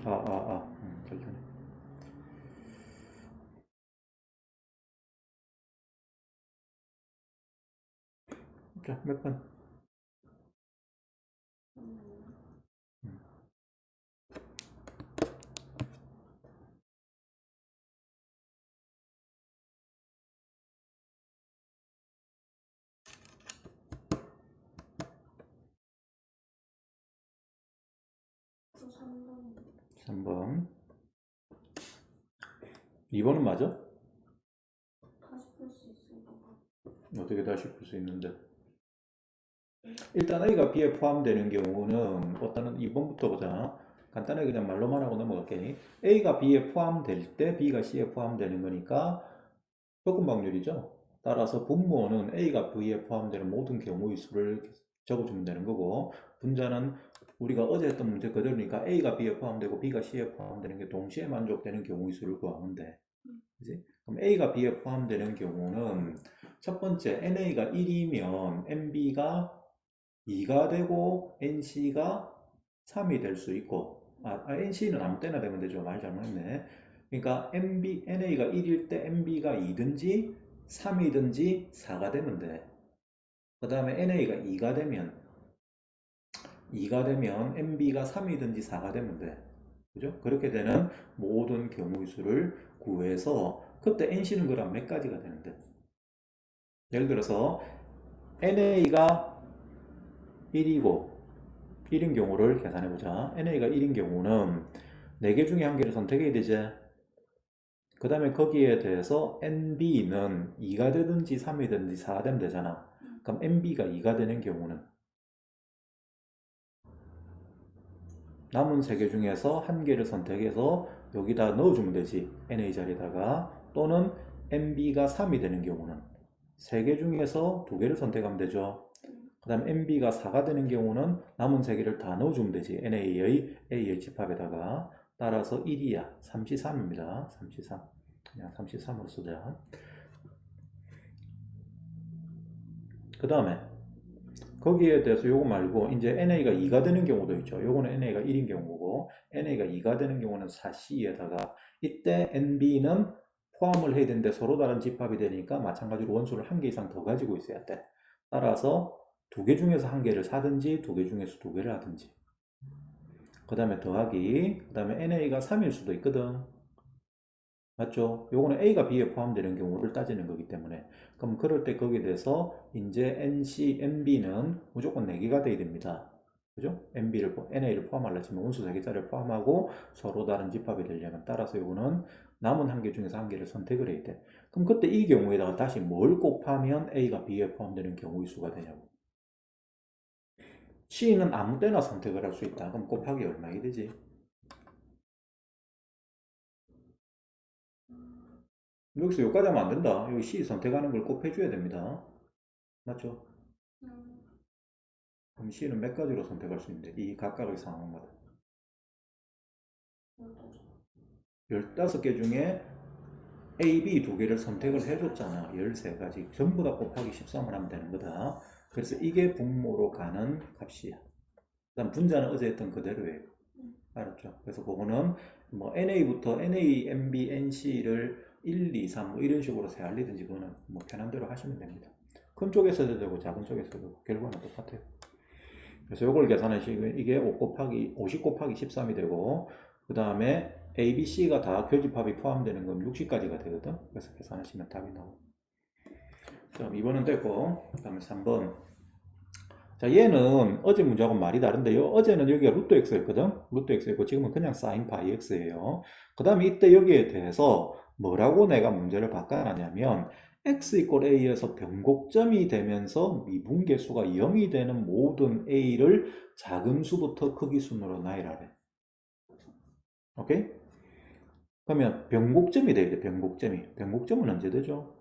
결론이. 자, 몇 번? 3번. 3번. 2번은 맞아? 다시 풀 수 있을 것 같아. 어떻게 다시 풀 수 있는데? 일단 A가 B에 포함되는 경우는 일단은 2번부터 보자. 간단하게 그냥 말로만 하고 넘어갈게. A가 B에 포함될 때 B가 C에 포함되는 거니까 조건방률이죠. 따라서 분모는 A가 B에 포함되는 모든 경우의 수를 적어주면 되는 거고, 분자는 우리가 어제 했던 문제 그대로니까 A가 B에 포함되고 B가 C에 포함되는 게 동시에 만족되는 경우의 수를 구하면 돼. 그지? 그럼 A가 B에 포함되는 경우는 첫 번째 NA가 1이면 NB가 2가 되고 NC가 3이 될 수 있고, NC는 아무 때나 되면 되죠. 말 잘못했네. 그러니까 NA가 1일 때 NB가 2든지 3이든지 4가 되면 돼. 그 다음에 NA가 2가 되면 NB가 3이든지 4가 되면 돼. 그죠? 그렇게 되는 모든 경우의 수를 구해서 그때 NC는 그럼 몇 가지가 되는데? 예를 들어서 NA가 1이고 1인 경우를 계산해보자. NA가 1인 경우는 4개 중에 한 개를 선택해야 되지. 그 다음에 거기에 대해서 NB는 2가 되든지 3이든지 4가 되면 되잖아. 그럼 NB가 2가 되는 경우는 남은 3개 중에서 한 개를 선택해서 여기다 넣어주면 되지. NA 자리에다가. 또는 NB가 3이 되는 경우는 3개 중에서 2개를 선택하면 되죠. 그 다음 NB가 4가 되는 경우는 남은 3개를 다 넣어주면 되지. NA의 A의 집합에다가. 따라서 1이야. 33입니다. 33. 그냥 33으로 쓰자. 그 다음에 거기에 대해서 요거 말고 이제 NA가 2가 되는 경우도 있죠. 요거는 NA가 1인 경우고 NA가 2가 되는 경우는 4C에다가 이때 NB는 포함을 해야 되는데 서로 다른 집합이 되니까 마찬가지로 원소를 한 개 이상 더 가지고 있어야 돼. 따라서 2개 중에서 한 개를 사든지 2개 중에서 2개를 하든지. 그 다음에 더하기, 그 다음에 NA가 3일 수도 있거든. 맞죠? 요거는 A가 B에 포함되는 경우를 따지는 거기 때문에. 그럼 그럴 때 거기에 대해서 이제 NC, NB는 무조건 4개가 돼야 됩니다. 그죠? NA를 포함하려 치면 원수 3개짜리를 포함하고 서로 다른 집합이 되려면 따라서 요거는 남은 한 개 중에서 한 개를 선택을 해야 돼. 그럼 그때 이 경우에다가 다시 뭘 곱하면 A가 B에 포함되는 경우의 수가 되냐고. C는 아무 때나 선택을 할 수 있다. 그럼 곱하기 얼마이 되지? 여기서 여기까지 하면 안 된다. 여기 C 선택하는 걸 꼭 해줘야 됩니다. 맞죠? 그럼 C는 몇 가지로 선택할 수 있는데 이 각각의 상황마다 15개 중에 A, B 2개를 선택을 해줬잖아. 13가지 전부 다 곱하기 13을 하면 되는 거다. 그래서 이게 분모로 가는 값이야. 그다음 분자는 어제 했던 그대로예요. 알았죠? 그래서 그거는 뭐 NA부터 NA, NB, NC를 1, 2, 3 뭐 이런 식으로 세알리든지 그거는 뭐 편한 대로 하시면 됩니다. 큰 쪽에서도 되고 작은 쪽에서도 되고 결과는 똑같아요. 그래서 이걸 계산하시면 이게 50 곱하기 13이 되고 그 다음에 A, B, C가 다 교집합이 포함되는 건 60까지가 되거든. 그래서 계산하시면 답이 나오고. 자, 2번은 됐고 그 다음에 3번. 자, 얘는 어제 문제하고 말이 다른데요. 어제는 여기가 루트 x였거든. 루트 x였고 지금은 그냥 사인 파이 x예요. 그 다음에 이때 여기에 대해서 뭐라고 내가 문제를 바꿔놨냐면 x 이퀄 a에서 변곡점이 되면서 미분계수가 0이 되는 모든 a를 작은 수부터 크기 순으로 나열하래. 오케이? 그러면 변곡점이 돼야 돼. 변곡점이. 변곡점은 언제 되죠?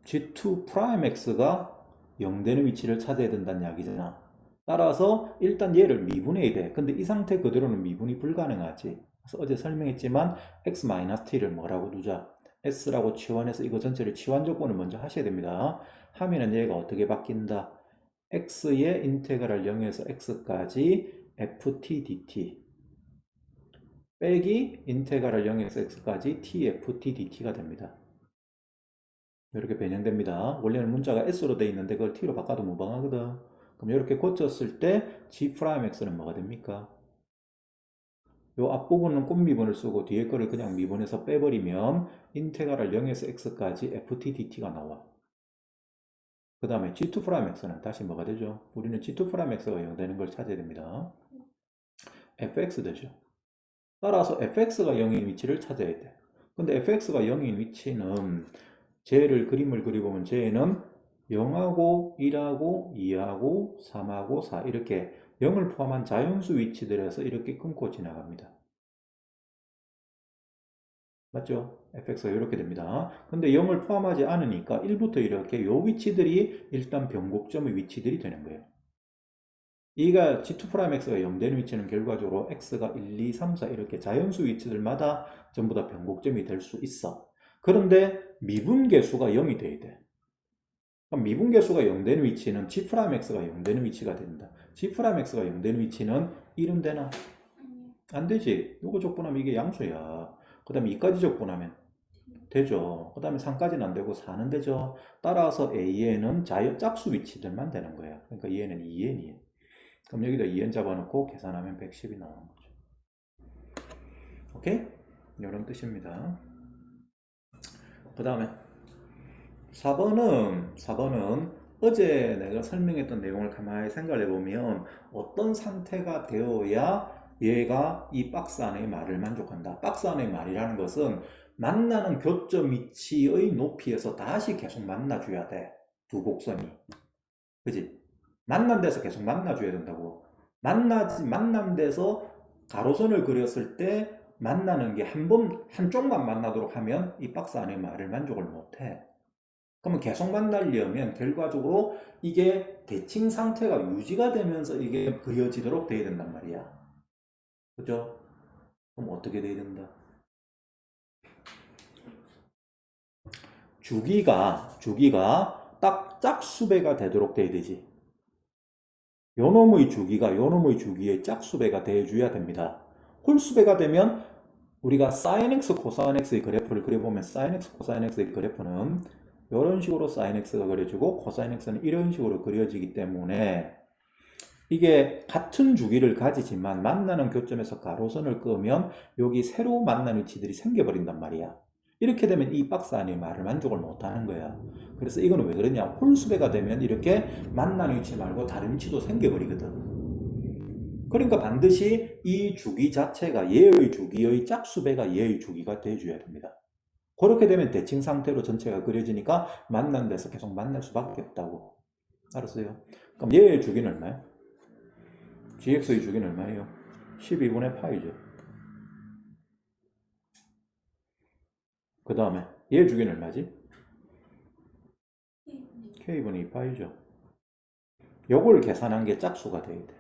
G2'X가 0 되는 위치를 찾아야 된다는 이야기잖아. 따라서 일단 얘를 미분해야 돼. 근데 이 상태 그대로는 미분이 불가능하지. 그래서 어제 설명했지만 x-t를 뭐라고 두자? s라고 치환해서 이거 전체를 치환 조건을 먼저 하셔야 됩니다. 하면은 얘가 어떻게 바뀐다? x의 인테그랄 0에서 x까지 ft dt 빼기 인테그랄 0에서 x까지 tft dt가 됩니다. 이렇게 변형됩니다. 원래는 문자가 s로 되어 있는데 그걸 t로 바꿔도 무방하거든. 그럼 이렇게 고쳤을 때 g'x는 뭐가 됩니까? 요 앞부분은 꽃미분을 쓰고 뒤에 거를 그냥 미분해서 빼버리면 인테그랄 0에서 x까지 ft dt가 나와. 그 다음에 g2'x는 다시 뭐가 되죠? 우리는 g2'x가 0되는 걸 찾아야 됩니다. fx 되죠. 따라서 fx가 0인 위치를 찾아야 돼. 근데 fx가 0인 위치는 쟤를 그림을 그려보면 쟤는 0하고 1하고 2하고 3하고 4 이렇게 0을 포함한 자연수 위치들에서 이렇게 끊고 지나갑니다. 맞죠? fx가 이렇게 됩니다. 근데 0을 포함하지 않으니까 1부터 이렇게 요 위치들이 일단 변곡점의 위치들이 되는 거예요. 이가 G2'X가 0 되는 위치는 결과적으로 X가 1, 2, 3, 4 이렇게 자연수 위치들마다 전부 다 변곡점이 될 수 있어. 그런데 미분계수가 0이 돼야 돼. 그럼 미분계수가 0 되는 위치는 G'X가 0 되는 위치가 된다. G'X가 0 되는 위치는 1은 되나? 안 되지. 요거 적분하면 이게 양수야. 그 다음에 2까지 적분하면 되죠. 그 다음에 3까지는 안 되고 4는 되죠. 따라서 AN은 짝수 위치들만 되는 거야. 그러니까 얘는 2N이에요. 그럼 여기다 2N 잡아놓고 계산하면 110이 나오는 거죠. 오케이? 이런 뜻입니다. 그 다음에 4번은 어제 내가 설명했던 내용을 가만히 생각해 보면 어떤 상태가 되어야 얘가 이 박스 안의 말을 만족한다. 박스 안의 말이라는 것은 만나는 교점 위치의 높이에서 다시 계속 만나줘야 돼. 두 곡선이. 그지? 만난 데서 계속 만나줘야 된다고. 만난 데서 가로선을 그렸을 때 만나는 게 한쪽만 만나도록 하면 이 박스 안의 말을 만족을 못해. 그러면 계속 만나려면 결과적으로 이게 대칭 상태가 유지가 되면서 이게 그려지도록 돼야 된단 말이야. 그죠? 그럼 어떻게 돼야 된다? 주기가 딱 짝수배가 되도록 돼야 되지. 요놈의 주기가 요놈의 주기의 짝수배가 돼줘야 됩니다. 홀수배가 되면 우리가 sin x, cos x의 그래프를 그려보면 sin x, cos x의 그래프는 이런 식으로 sin x가 그려지고 cos x는 이런 식으로 그려지기 때문에 이게 같은 주기를 가지지만 만나는 교점에서 가로선을 끄면 여기 새로 만나는 위치들이 생겨버린단 말이야. 이렇게 되면 이 박스 안에 말을 만족을 못하는 거야. 그래서 이거는 왜 그러냐? 홀수배가 되면 이렇게 만나는 위치 말고 다른 위치도 생겨버리거든. 그러니까 반드시 이 주기 자체가 얘의 주기의 짝수배가 얘의 주기가 돼줘야 됩니다. 그렇게 되면 대칭 상태로 전체가 그려지니까 만난 데서 계속 만날 수밖에 없다고. 알았어요? 그럼 얘의 주기는 얼마야? gx의 주기는 얼마예요? 12분의 파이죠. 그 다음에 얘 주기는 얼마지? k분의 2파이죠. 요걸 계산한 게 짝수가 돼야 돼.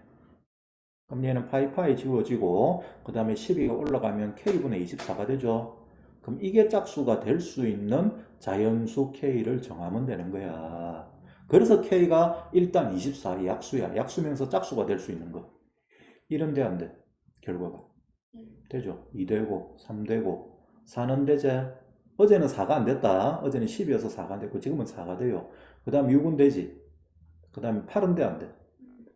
그럼 얘는 파이 지워지고 그 다음에 12가 올라가면 k분의 24가 되죠. 그럼 이게 짝수가 될 수 있는 자연수 k를 정하면 되는 거야. 그래서 k가 일단 24 약수야. 약수면서 짝수가 될 수 있는 거. 이런데 안 돼. 결과가. 되죠. 2 되고 3 되고 4는 되제. 어제는 4가 안 됐다. 어제는 10이어서 4가 안 됐고 지금은 4가 돼요. 그 다음 6은 되지. 그 다음에 8은 돼 안 돼?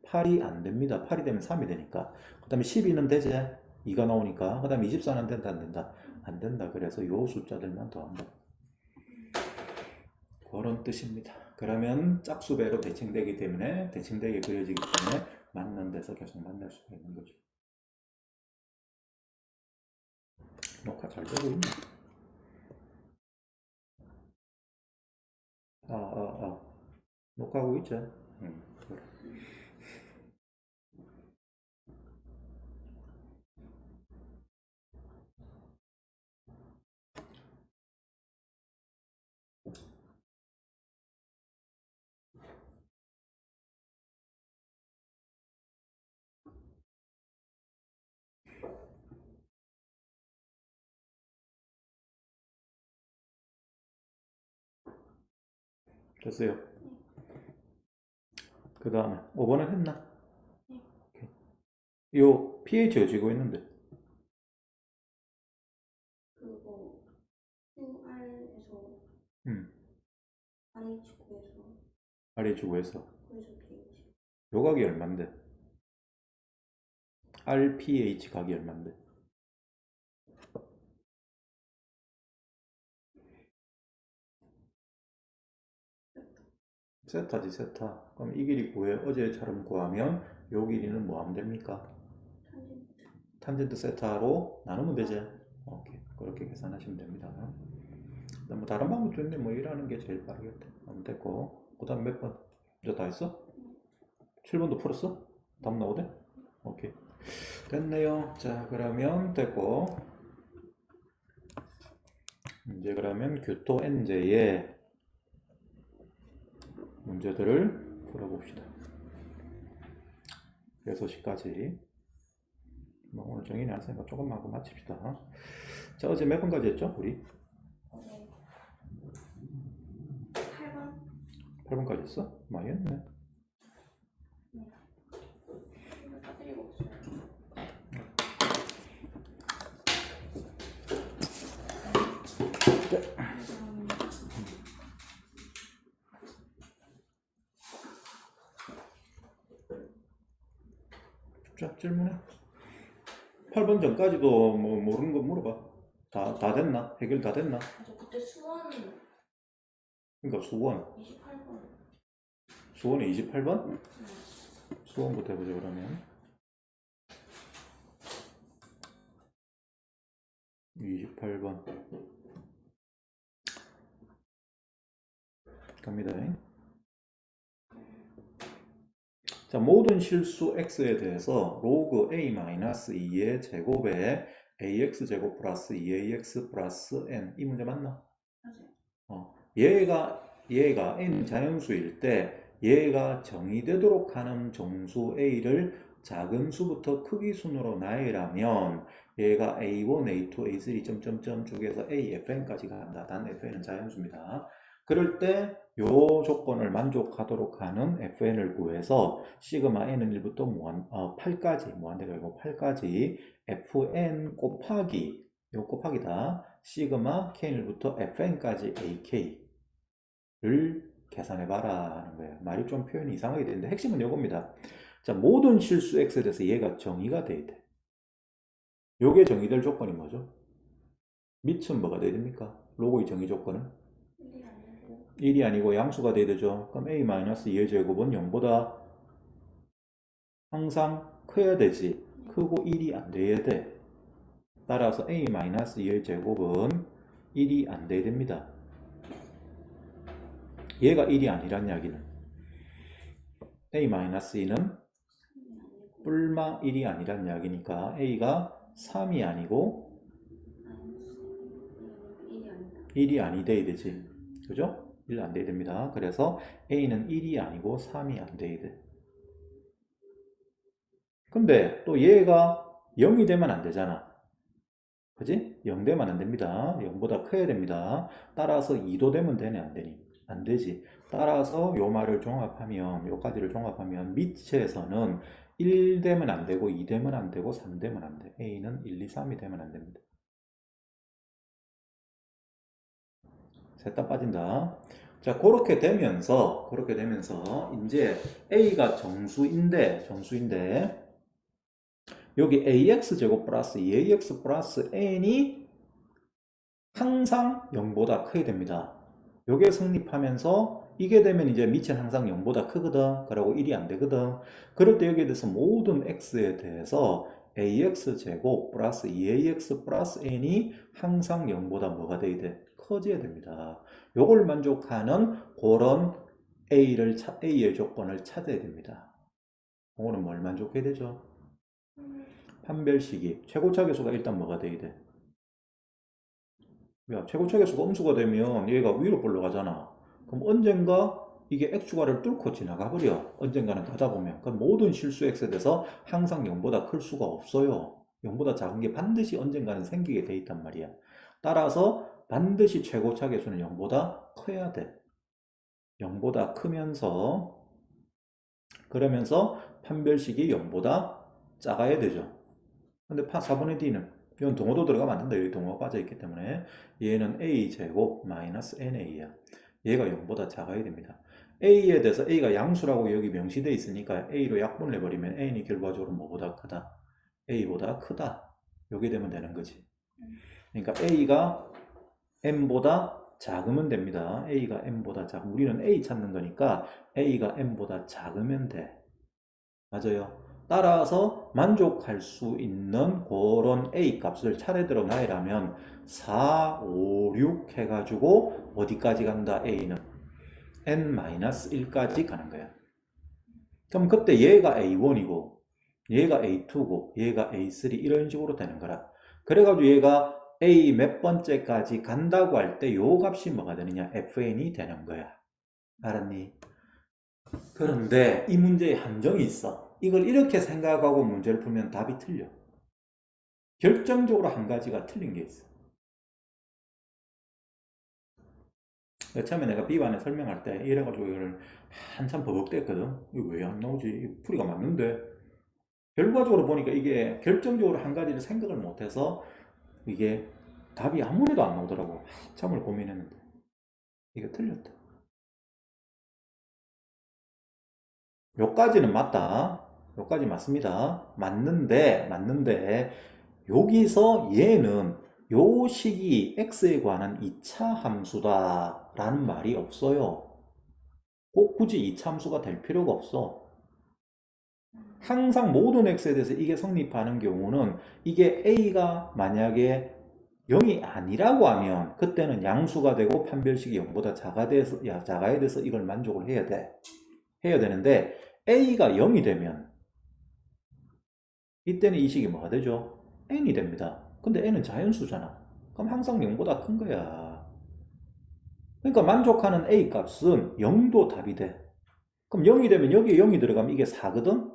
8이 안 됩니다. 8이 되면 3이 되니까. 그 다음에 12는 되제. 2가 나오니까. 그 다음에 24는 된다 안 된다? 안 된다. 그래서 요 숫자들만 더한다. 그런 뜻입니다. 그러면 짝수배로 대칭되기 때문에 대칭되게 그려지기 때문에 만난 데서 계속 만날 수가 있는 거죠. 녹화 잘 되고 있네. 녹화하고 있죠? 그래. 됐어요. 그 다음에 5번은 했나? 요 pH가 지고 있는데 그거 QR에서 음, RH 구해서 R이 지고해서 거기서 pH. 요 각이 얼만데? RPH 각이 얼만데? 세타지 세타. 그럼 이 길이 구해 어제처럼 구하면 요 길이는 뭐 하면 됩니까? 탄젠트. 탄젠트 세타로 나누면 되지. 오케이. 그렇게 계산하시면 됩니다. 뭐 다른 방법도 있는데 뭐 일하는 게 제일 빠르겠다. 하면 됐고. 그 다음 몇 번? 이제 다 했어? 7번도 풀었어? 답 나오대? 오케이. 됐네요. 자, 그러면 됐고. 이제 그러면 교토 NJ의 문제들을 풀어봅시다. 6시까지. 뭐 오늘 정인이 안 쓰니까 조금만 하고 마칩시다. 자, 어제 몇 번까지 했죠? 우리? 어제 8번? 8번까지 했어? 많이 했네. 네. 이거 빠뜨리고 없어요. 자, 질문해. 8번 전까지도 뭐 모르는 거 물어봐. 다 됐나? 해결 다 됐나? 저 그때 수원 그러니까 수원. 28번. 수원이 28번? 네. 수원부터 해보자, 그러면. 28번. 갑니다. 자, 모든 실수 x에 대해서 로그 a-2의 제곱에 ax 제곱 플러스 2ax 플러스 n. 이 문제 맞나? 맞아요. 얘가 n 자연수일 때 얘가 정의되도록 하는 정수 a를 작은 수부터 크기 순으로 나열하면 얘가 a1, a2, a3 점점점 쭉해서 afn까지 간다. 단 fn은 자연수입니다. 그럴 때 요 조건을 만족하도록 하는 fn을 구해서 시그마 n은 1부터 8까지 무한대가 아니고 8까지 fn 곱하기 요 곱하기다 시그마 k1부터 fn까지 ak를 계산해봐라 하는 거예요. 말이 좀 표현이 이상하게 되는데 핵심은 이겁니다. 자, 모든 실수 x에 대해서 얘가 정의가 돼야 돼. 요게 정의될 조건이 뭐죠? 밑은 뭐가 돼야 됩니까? 로고의 정의 조건은? 1이 아니고 양수가 돼야 되죠. 그럼 a-2의 제곱은 0보다 항상 커야 되지. 크고 1이 안 돼야 돼. 따라서 a-2의 제곱은 1이 안 돼야 됩니다. 얘가 1이 아니란 이야기는 a-2는 뿔마 1이 아니란 이야기니까 a가 3이 아니고 1이 아니 돼야 되지. 그죠? 1 안 돼야 됩니다. 그래서 a는 1이 아니고 3이 안 돼야 돼. 근데 또 얘가 0이 되면 안 되잖아. 그지? 0 되면 안 됩니다. 0보다 커야 됩니다. 따라서 2도 되면 되네, 안 되니? 안 되지. 따라서 요 말을 종합하면, 요까지를 종합하면 밑에서는 1 되면 안 되고, 2 되면 안 되고, 3 되면 안 돼. A는 1, 2, 3이 되면 안 됩니다. 셋 다 빠진다. 자, 그렇게 되면서, 이제 A가 정수인데, 여기 AX제곱 플러스 2AX 플러스 N이 항상 0보다 크게 됩니다. 요게 성립하면서 이게 되면 이제 밑은 항상 0보다 크거든. 그러고 1이 안 되거든. 그럴 때 여기에 대해서 모든 x에 대해서 ax제곱 플러스 2ax 플러스 n이 항상 0보다 뭐가 돼야 돼? 커져야 됩니다. 요걸 만족하는 그런 A의 조건을 찾아야 됩니다. 그거는 뭘 만족해야 되죠? 판별식이 최고차 계수가 일단 뭐가 돼야 돼? 야, 최고차 계수가 음수가 되면 얘가 위로 올라가잖아. 그럼 언젠가 이게 x축과를 뚫고 지나가 버려. 언젠가는 가다 보면. 그럼 모든 실수 x에 대해서 항상 0보다 클 수가 없어요. 0보다 작은 게 반드시 언젠가는 생기게 돼 있단 말이야. 따라서 반드시 최고차 계수는 0보다 커야 돼. 0보다 크면서 그러면서 판별식이 0보다 작아야 되죠. 근데 4분의 d는 이건 동호도 들어가면 안 된다. 여기 동호가 빠져있기 때문에 얘는 a제곱 마이너스 na야. 얘가 0보다 작아야 됩니다. a에 대해서 a가 양수라고 여기 명시되어 있으니까 a로 약분을 해버리면 n이 결과적으로 뭐보다 크다? a보다 크다. 요게 되면 되는 거지. 그러니까 a가 m보다 작으면 됩니다. a가 m보다 우리는 a 찾는 거니까 a가 m보다 작으면 돼. 맞아요. 따라서 만족할 수 있는 그런 a 값을 차례대로 나열하면 4, 5, 6 해가지고 어디까지 간다? a는 n-1까지 가는 거야. 그럼 그때 얘가 a1이고 얘가 a2고 얘가 a3 이런 식으로 되는 거라. 그래가지고 얘가 a 몇 번째까지 간다고 할 때 요 값이 뭐가 되느냐? fn이 되는 거야. 알았니? 그런데 이 문제에 한정이 있어. 이걸 이렇게 생각하고 문제를 풀면 답이 틀려. 결정적으로 한 가지가 틀린 게 있어. 처음에 내가 B반에 설명할 때 이래가지고 이걸 한참 버벅댔거든. 이거 왜 안 나오지? 풀이가 맞는데. 결과적으로 보니까 이게 결정적으로 한 가지를 생각을 못해서 이게 답이 아무래도 안 나오더라고. 한참을 고민했는데. 이게 틀렸다. 요까지는 맞다. 요까지 맞습니다. 맞는데 여기서 얘는 요 식이 x에 관한 2차 함수다 라는 말이 없어요. 꼭 굳이 2차 함수가 될 필요가 없어. 항상 모든 x에 대해서 이게 성립하는 경우는 이게 a가 만약에 0이 아니라고 하면 그때는 양수가 되고 판별식이 0보다 작아야 돼서 이걸 만족을 해야 돼. 해야 되는데 a가 0이 되면 이때는 이 식이 뭐가 되죠? n이 됩니다. 근데 n은 자연수잖아. 그럼 항상 0보다 큰 거야. 그러니까 만족하는 a 값은 0도 답이 돼. 그럼 0이 되면 여기에 0이 들어가면 이게 4거든?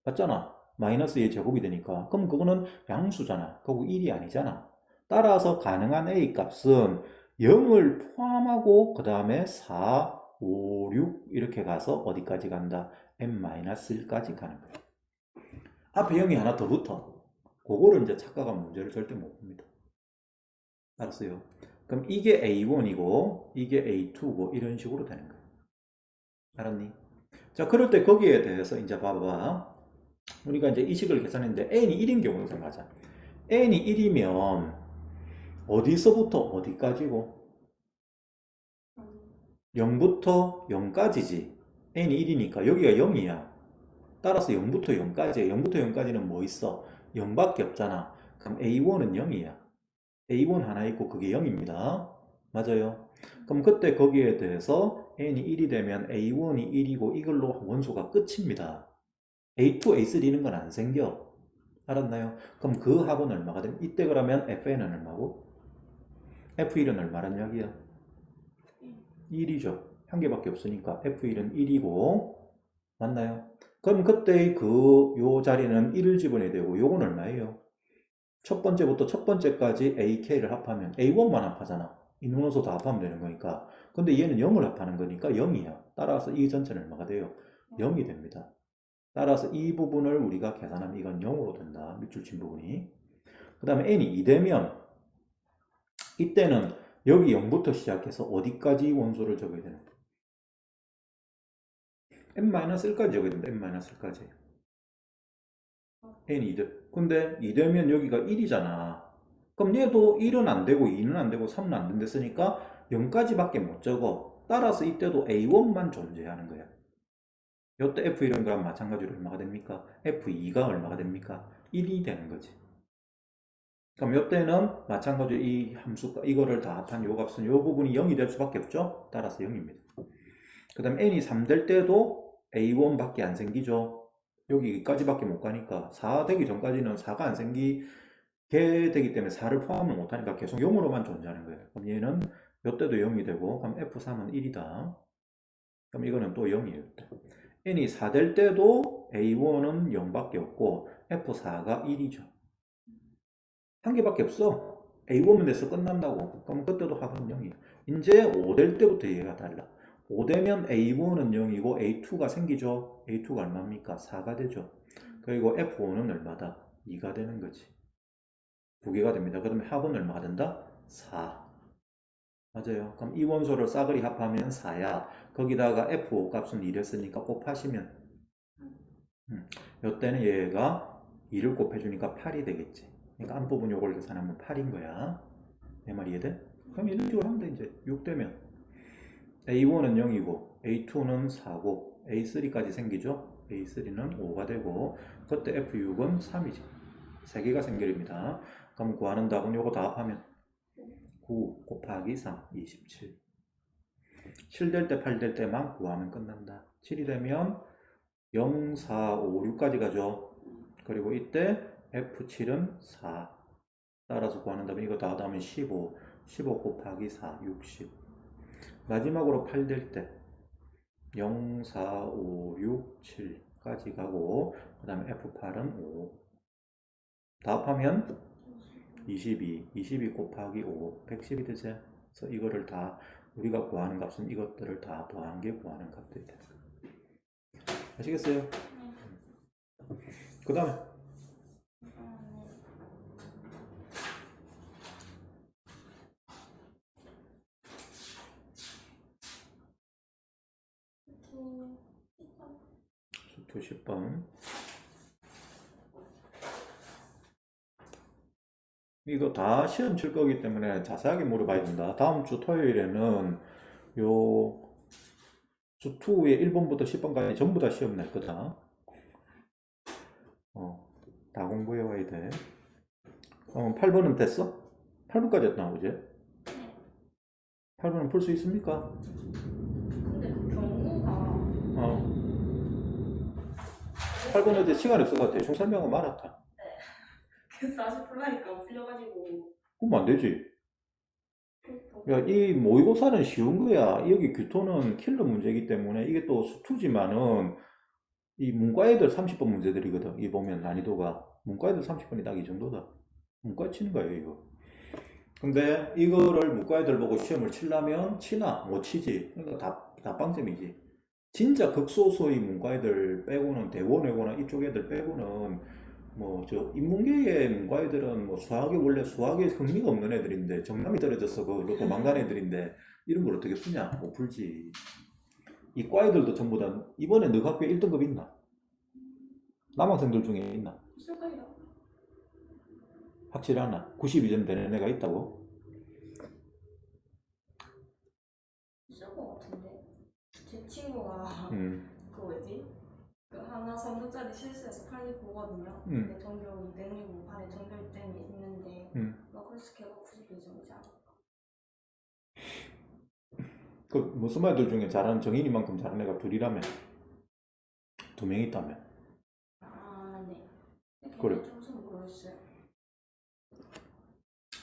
맞잖아. 마이너스 의 제곱이 되니까. 그럼 그거는 양수잖아. 그거 1이 아니잖아. 따라서 가능한 a 값은 0을 포함하고 그 다음에 4, 5, 6 이렇게 가서 어디까지 간다? n-1까지 가는 거야. 앞에 0이 하나 더 붙어. 그거를 이제 착각한 문제를 절대 못 봅니다. 알았어요? 그럼 이게 A1이고 이게 A2고 이런 식으로 되는 거예요. 알았니? 자, 그럴 때 거기에 대해서 이제 봐봐. 우리가 이제 이 식을 계산했는데 n이 1인 경우를 생각하자. n이 1이면 어디서부터 어디까지고? 0부터 0까지지. n이 1이니까 여기가 0이야. 따라서 0부터 0까지야. 0부터 0까지는 뭐 있어? 0밖에 없잖아. 그럼 A1은 0이야. A1 하나 있고 그게 0입니다. 맞아요. 그럼 그때 거기에 대해서 n이 1이 되면 A1이 1이고 이걸로 원소가 끝입니다. A2, A3는 건 안 생겨. 알았나요? 그럼 그 합은 얼마가 되면 이때 그러면 FN은 얼마고? F1은 얼마란 이야기야? 1이죠. 한 개밖에 없으니까 F1은 1이고 맞나요? 그럼 그때 요 자리는 1을 집어내야 되고 요건 얼마예요? 첫 번째부터 첫 번째까지 AK를 합하면 A1만 합하잖아. 인원수 다 합하면 되는 거니까. 근데 얘는 0을 합하는 거니까 0이야. 따라서 이 전체는 얼마가 돼요? 0이 됩니다. 따라서 이 부분을 우리가 계산하면 이건 0으로 된다. 밑줄 친 부분이. 그 다음에 n이 2 되면 이때는 여기 0부터 시작해서 어디까지 원소를 적어야 되는 거야? n-1까지 적어야 된다. n-1까지. n이 2 돼. 근데 2 되면 여기가 1이잖아. 그럼 얘도 1은 안 되고 2는 안 되고 3은 안 된댔으니까 0까지밖에 못 적어. 따라서 이때도 A1만 존재하는 거야. 이때 F1은 그럼 마찬가지로 얼마가 됩니까? F2가 얼마가 됩니까? 1이 되는 거지. 그럼 이때는 마찬가지로 이 함수, 이거를 다 합한 요 값은 요 부분이 0이 될 수밖에 없죠? 따라서 0입니다. 그 다음 n이 3 될 때도 A1밖에 안 생기죠? 여기까지밖에 못 가니까 4 되기 전까지는 4가 안 생기게 되기 때문에 4를 포함을 못하니까 계속 0으로만 존재하는 거예요. 그럼 얘는 이때도 0이 되고 그럼 F3은 1이다. 그럼 이거는 또 0이에요. n이 4 될 때도 A1은 0밖에 없고 F4가 1이죠. 한 개밖에 없어. A1만 돼서 끝난다고. 그럼 그때도 합은 0이에요. 이제 5 될 때부터 얘가 달라. 5 되면 A1은 0이고 A2가 생기죠. A2가 얼마입니까? 4가 되죠. 그리고 F5는 얼마다? 2가 되는 거지. 2개가 됩니다. 그러면 합은 얼마가 된다? 4. 맞아요. 그럼 이 원소를 싸그리 합하면 4야. 거기다가 F5 값은 2랬으니까 곱하시면 이때는 얘가 2를 곱해주니까 8이 되겠지. 그러니까 앞부분 요걸 계산하면 8인 거야. 내 말 이해돼? 그럼 이런 식으로 하면 돼. 이제 6 되면 A1은 0이고 A2는 4고 A3까지 생기죠. A3는 5가 되고 그때 F6은 3이지. 3개가 생결입니다. 그럼 구하는 답은 요거 다 합하면 9 곱하기 3, 27. 7 될 때, 8 될 때만 구하면 끝난다. 7이 되면 0, 4, 5, 6까지 가죠. 그리고 이때 F7은 4. 따라서 구하는 답은 이거 다 하면 15. 15 곱하기 4, 60. 마지막으로 8 될 때 0, 4, 5, 6, 7까지 가고 그 다음에 F8은 5. 다 합하면 22. 22 곱하기 5, 110이 되지. 그래서 이거를 다 우리가 구하는 값은 이것들을 다 더한 게 구하는 값들이 되는 거예요. 아시겠어요? 그 다음에 수투 10번. 이거 다 시험 칠 거기 때문에 자세하게 물어봐야 된다. 다음 주 토요일에는 요 수2의 1번부터 10번까지 전부 다 시험 낼 거다. 다 공부해 와야 돼. 8번은 됐어? 8번까지 했나 어제? 8번은 풀 수 있습니까? 근데 그 경우가 어. 8번 어제 시간이 없어서 대충 설명은 말았다. 그래서 다시 풀라니까 풀려가지고 그럼 안 되지. 그래서 야, 이 모의고사는 쉬운 거야. 여기 규토는 킬러 문제이기 때문에 이게 또 수투지만은 이 문과 애들 30번 문제들이거든. 이 보면 난이도가 문과 애들 30번이 딱 이 정도다. 문과 치는 거예요, 이거. 근데 이거를 문과 애들 보고 시험을 치려면 치나 못 치지. 그러니까 다 빵점이지. 진짜 극소수의 문과 애들 빼고는 대원 외고나 이쪽 애들 빼고는 뭐 저 인문계의 문과 애들은 뭐 수학이 원래 수학에 흥미가 없는 애들인데 정남이 떨어져서 그걸로 도망간 애들인데 이런 걸 어떻게 쓰냐? 못 풀지. 이과 애들도 전부 다 이번에 너 학교에 1등급 있나? 남학생들 중에 있나? 있을 거예요. 확실히 하나? 92점 되는 애가 있다고? 있을 것 같은데 제 친구가 음, 그 뭐지? 그 하나 3분짜리 실수해서 89거든요. 음, 근데 전교 2등이고 반에 전교 1등이 있는데 막 그래서 걔가 92점이지 않을까? 그 무슨 말들 중에 잘하는 정인이만큼 잘하는 애가 둘이라며? 2명 있다며? 아, 네. 그래. 걔네 점수는 모르겠어요.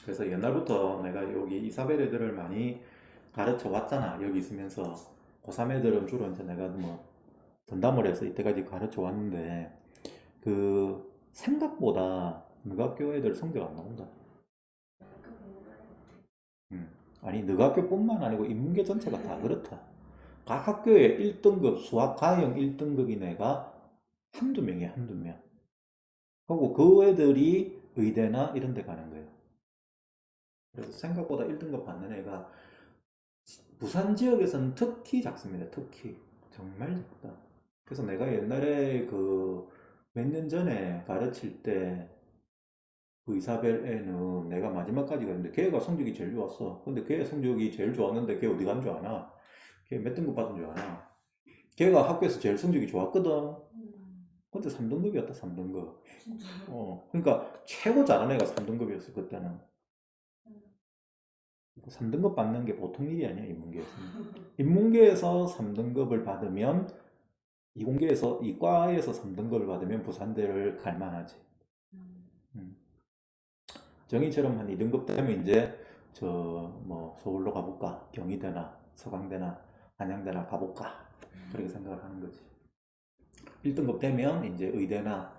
그래서 옛날부터 내가 여기 이사벨 애들을 많이 가르쳐 왔잖아. 여기 있으면서 고3 애들은 주로 이제 내가 뭐 전담을 해서 이때까지 가르쳐 왔는데 그 생각보다 너학교 애들 성적 안 나온다. 그 공부를 아니 너학교뿐만 아니고 인문계 전체가 다 그렇다. 각 학교에 1등급 수학 가형 1등급인 애가 한두 명이야, 한두 명. 그리고 그 애들이 의대나 이런 데 가는 거예요. 그래서 생각보다 1등급 받는 애가 부산 지역에서는 특히 작습니다. 특히 정말 작다. 그래서 내가 옛날에 그 몇 년 전에 가르칠 때 그 이사벨 애는 내가 마지막까지 갔는데 걔가 성적이 제일 좋았어. 근데 걔 성적이 제일 좋았는데 걔 어디 간 줄 아나? 걔 몇 등급 받은 줄 아나? 걔가 학교에서 제일 성적이 좋았거든. 근데 3등급이었다, 3등급. 진짜. 그러니까 최고 잘하는 애가 3등급이었어, 그때는. 3등급 받는 게 보통 일이 아니야, 인문계에서는. 인문계에서 3등급을 받으면, 이공계에서, 이과에서 3등급을 받으면 부산대를 갈 만하지. 음. 정의처럼 한 2등급 되면 이제, 뭐, 서울로 가볼까? 경희대나, 서강대나, 한양대나 가볼까? 그렇게 생각을 하는 거지. 1등급 되면 이제 의대나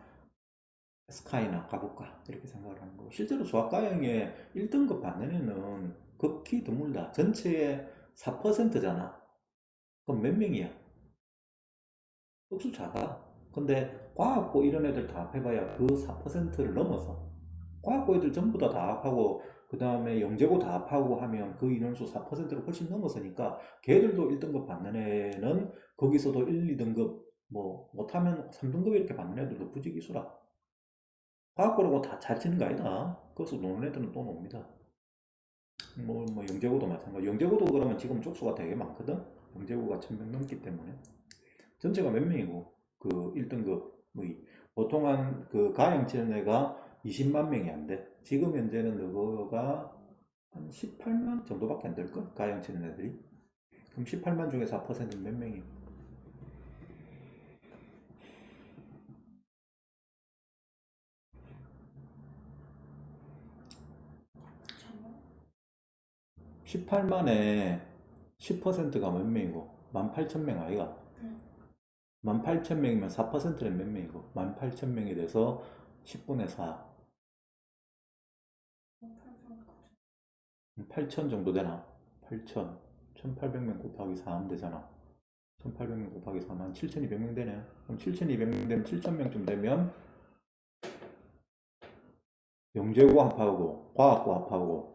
스카이나 가볼까? 이렇게 생각을 하는 거고. 실제로 수학과형에 1등급 받는 애는 극히 드물다. 전체의 4%잖아. 그럼 몇 명이야? 억수 작아. 근데 과학고 이런 애들 다 합해봐야 그 4%를 넘어서 과학고 애들 전부 다 합하고 그 다음에 영재고 다 합하고 하면 그 인원수 4%를 훨씬 넘어서니까 걔들도 1등급 받는 애는 거기서도 1, 2등급 뭐 못하면 3등급 이렇게 받는 애들도 부지기수라. 과학고라고 다 잘 치는 거 아니다. 거기서 노는 애들은 또 놉니다. 뭐 영재고도 마찬가지. 영재고도 그러면 지금 쪽수가 되게 많거든. 영재고가 1000명 넘기 때문에 전체가 몇 명이고 그 1등급 뭐 보통 한 그 가양 치는 애가 20만 명이 안 돼. 지금 현재는 너가 한 18만 정도밖에 안 될걸? 가양 치는 애들이. 그럼 18만 중에서 4%는 몇 명이? 18만에 10%가 몇 명이고? 18,000명 아이가? 18,000명이면 4%는 몇 명이고? 18,000명에 대해서 10분의 4. 8,000 정도 되나? 8,000. 1,800명 곱하기 4 하면 되잖아. 1,800명 곱하기 4만 7,200명 되네. 그럼 7,200명 되면 7,000명쯤 되면 영재고 합하고 과학고 합하고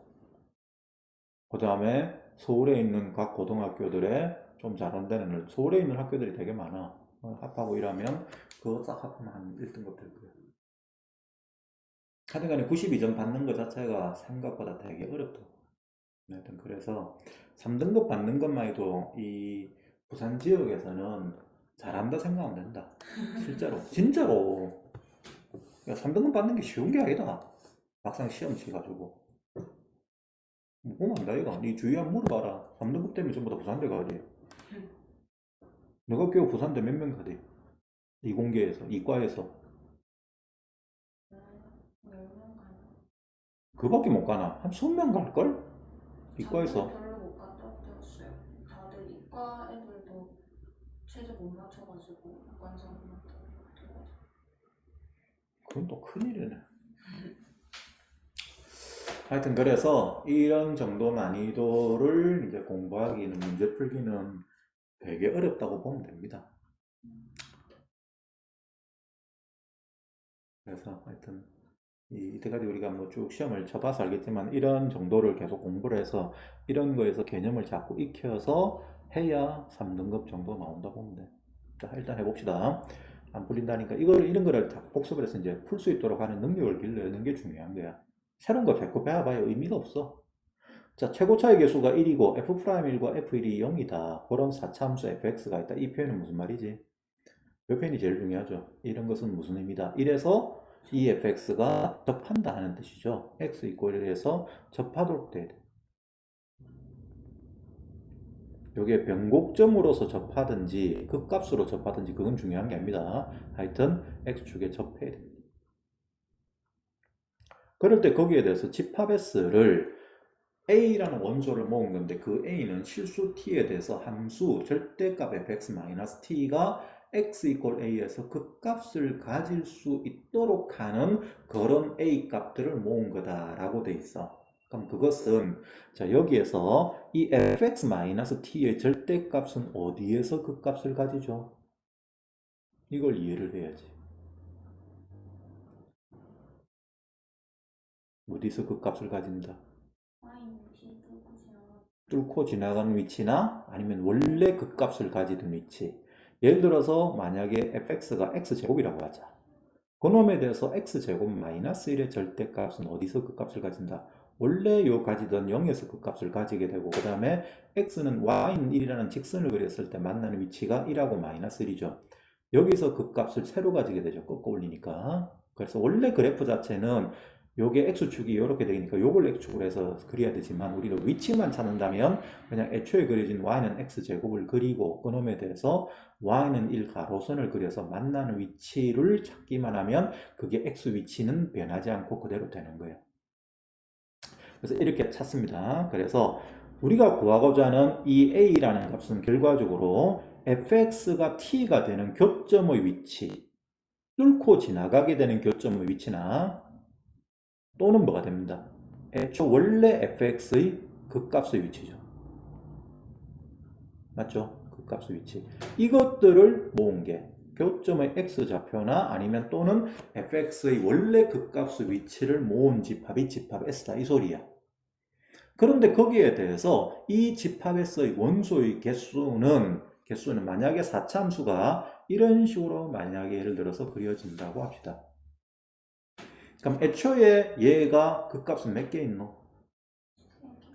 그 다음에 서울에 있는 각 고등학교들에 좀 잘한다는 서울에 있는 학교들이 되게 많아. 합하고 이러면 그거 싹 합하면 한 1등급 될 거야. 하여튼간에 92점 받는 것 자체가 생각보다 되게 어렵다. 하여튼 그래서 3등급 받는 것만 해도 이 부산 지역에서는 잘한다 생각하면 된다. 실제로 진짜로 3등급 받는 게 쉬운 게 아니다. 막상 시험 치가지고 보면 안다 이거. 네 주위에 한번 물어봐라. 3등급 되면 전부 다 부산대 가지. 너가 겨우 부산대 몇 명 가지? 이공계에서 이과에서 그밖에 못 가나? 한 20명 갈걸? 이과에서 별로 못 갔다 들었어요. 다들 이과 애들도 최저 못 맞춰가지고 관상 못 맞다고. 그건 또 큰일이네. 하여튼 그래서 이런 정도 난이도를 이제 공부하기는 문제 풀기는 되게 어렵다고 보면 됩니다. 그래서 하여튼 이때까지 우리가 뭐 쭉 시험을 쳐봐서 알겠지만 이런 정도를 계속 공부를 해서 이런 거에서 개념을 자꾸 익혀서 해야 3등급 정도 나온다 보면 돼. 자, 일단 해봅시다. 안 풀린다니까 이런 거를 다 복습을 해서 이제 풀 수 있도록 하는 능력을 길러내는 게 중요한 거야. 새로운 거 자꾸 배워봐야 의미가 없어. 자, 최고차의 개수가 1이고 f'1과 f1이 0이다. 그런 4차함수 fx가 있다. 이 표현은 무슨 말이지? 이 표현이 제일 중요하죠. 이런 것은 무슨 의미다? 이래서 이 fx가 접한다 하는 뜻이죠. x 이퀄 1에서 접하도록 돼야 돼. 요게 변곡점으로서 접하든지 극값으로 접하든지 그건 중요한 게 아닙니다. 하여튼 x축에 접해야 돼. 그럴 때 거기에 대해서 집합S를 A라는 원소를 모은 건데 그 A는 실수 T에 대해서 함수 절대값 fx-t가 x 이퀄 A에서 그 값을 가질 수 있도록 하는 그런 A 값들을 모은 거다라고 돼 있어. 그럼 그것은 자 여기에서 이 fx-t의 절대값은 어디에서 그 값을 가지죠? 이걸 이해를 해야지. 어디서 그 값을 가진다? 뚫고 지나가는 위치나 아니면 원래 그 값을 가지던 위치. 예를 들어서 만약에 fx가 x제곱이라고 하자. 그놈에 대해서 x제곱 마이너스 1의 절대값은 어디서 그 값을 가진다? 원래 요 가지던 0에서 그 값을 가지게 되고 그 다음에 x는 y는 1이라는 직선을 그렸을 때 만나는 위치가 1하고 마이너스 1이죠. 여기서 그 값을 새로 가지게 되죠. 꺾어 올리니까. 그래서 원래 그래프 자체는 요게 x축이 이렇게 되니까 요걸 x축으로 해서 그려야 되지만 우리는 위치만 찾는다면 그냥 애초에 그려진 y는 x제곱을 그리고 그놈에 대해서 y는 1 가로선을 그려서 만나는 위치를 찾기만 하면 그게 x 위치는 변하지 않고 그대로 되는 거예요. 그래서 이렇게 찾습니다. 그래서 우리가 구하고자 하는 이 a라는 값은 결과적으로 fx가 t가 되는 교점의 위치, 뚫고 지나가게 되는 교점의 위치나 또는 뭐가 됩니다. 애초 원래 fx의 극값의 위치죠. 맞죠? 극값의 위치. 이것들을 모은 게 교점의 x좌표나 아니면 또는 fx의 원래 극값의 위치를 모은 집합이 집합 S다 이 소리야. 그런데 거기에 대해서 이 집합에서의 원소의 개수는 만약에 4차 함수가 이런 식으로 만약에 예를 들어서 그려진다고 합시다. 그럼 애초에 얘가 극값은 몇 개 있노?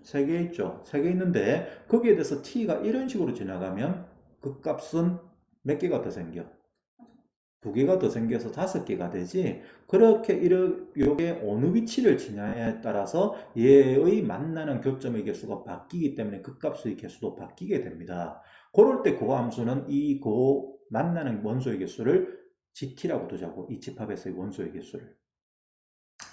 3개 있죠. 3개 있는데 거기에 대해서 t가 이런 식으로 지나가면 극값은 몇 개가 더 생겨? 2개가 더 생겨서 5개가 되지. 그렇게 요게 어느 위치를 지냐에 따라서 얘의 만나는 교점의 개수가 바뀌기 때문에 극값의 개수도 바뀌게 됩니다. 그럴 때 그 함수는 그 만나는 원소의 개수를 GT라고 두자고. 이 집합에서의 원소의 개수를.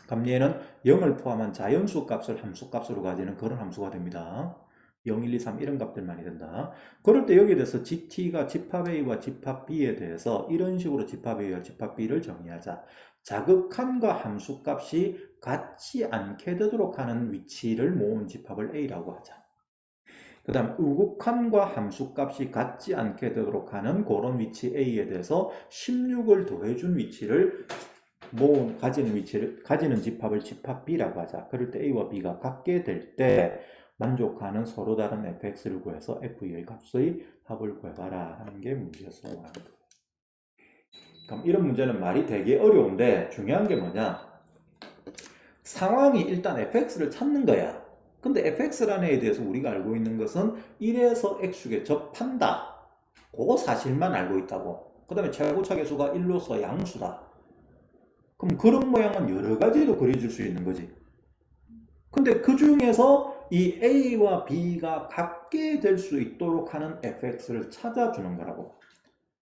그럼 얘는 0을 포함한 자연수 값을 함수값으로 가지는 그런 함수가 됩니다. 0, 1, 2, 3 이런 값들만이 된다. 그럴 때 여기에 대해서 GT가 집합 A와 집합 B에 대해서 이런 식으로 집합 A와 집합 B를 정의하자. 자극함과 함수값이 같지 않게 되도록 하는 위치를 모은 집합을 A라고 하자. 그 다음 우극함과 함수값이 같지 않게 되도록 하는 그런 위치 A에 대해서 16을 더해준 위치를 가지는 집합을 집합 B라고 하자. 그럴 때 A와 B가 같게 될 때 만족하는 서로 다른 fx를 구해서 f의 값의 합을 구해봐라 하는 게 문제였어요. 그럼 이런 문제는 말이 되게 어려운데 중요한 게 뭐냐? 상황이 일단 fx를 찾는 거야. 근데 fx라는 애에 대해서 우리가 알고 있는 것은 1에서 x축에 접한다. 그거 사실만 알고 있다고. 그 다음에 최고차 계수가 1로서 양수다. 그럼 그런 모양은 여러 가지로 그려줄 수 있는 거지. 근데 그 중에서 이 A와 B가 같게 될 수 있도록 하는 fx를 찾아주는 거라고.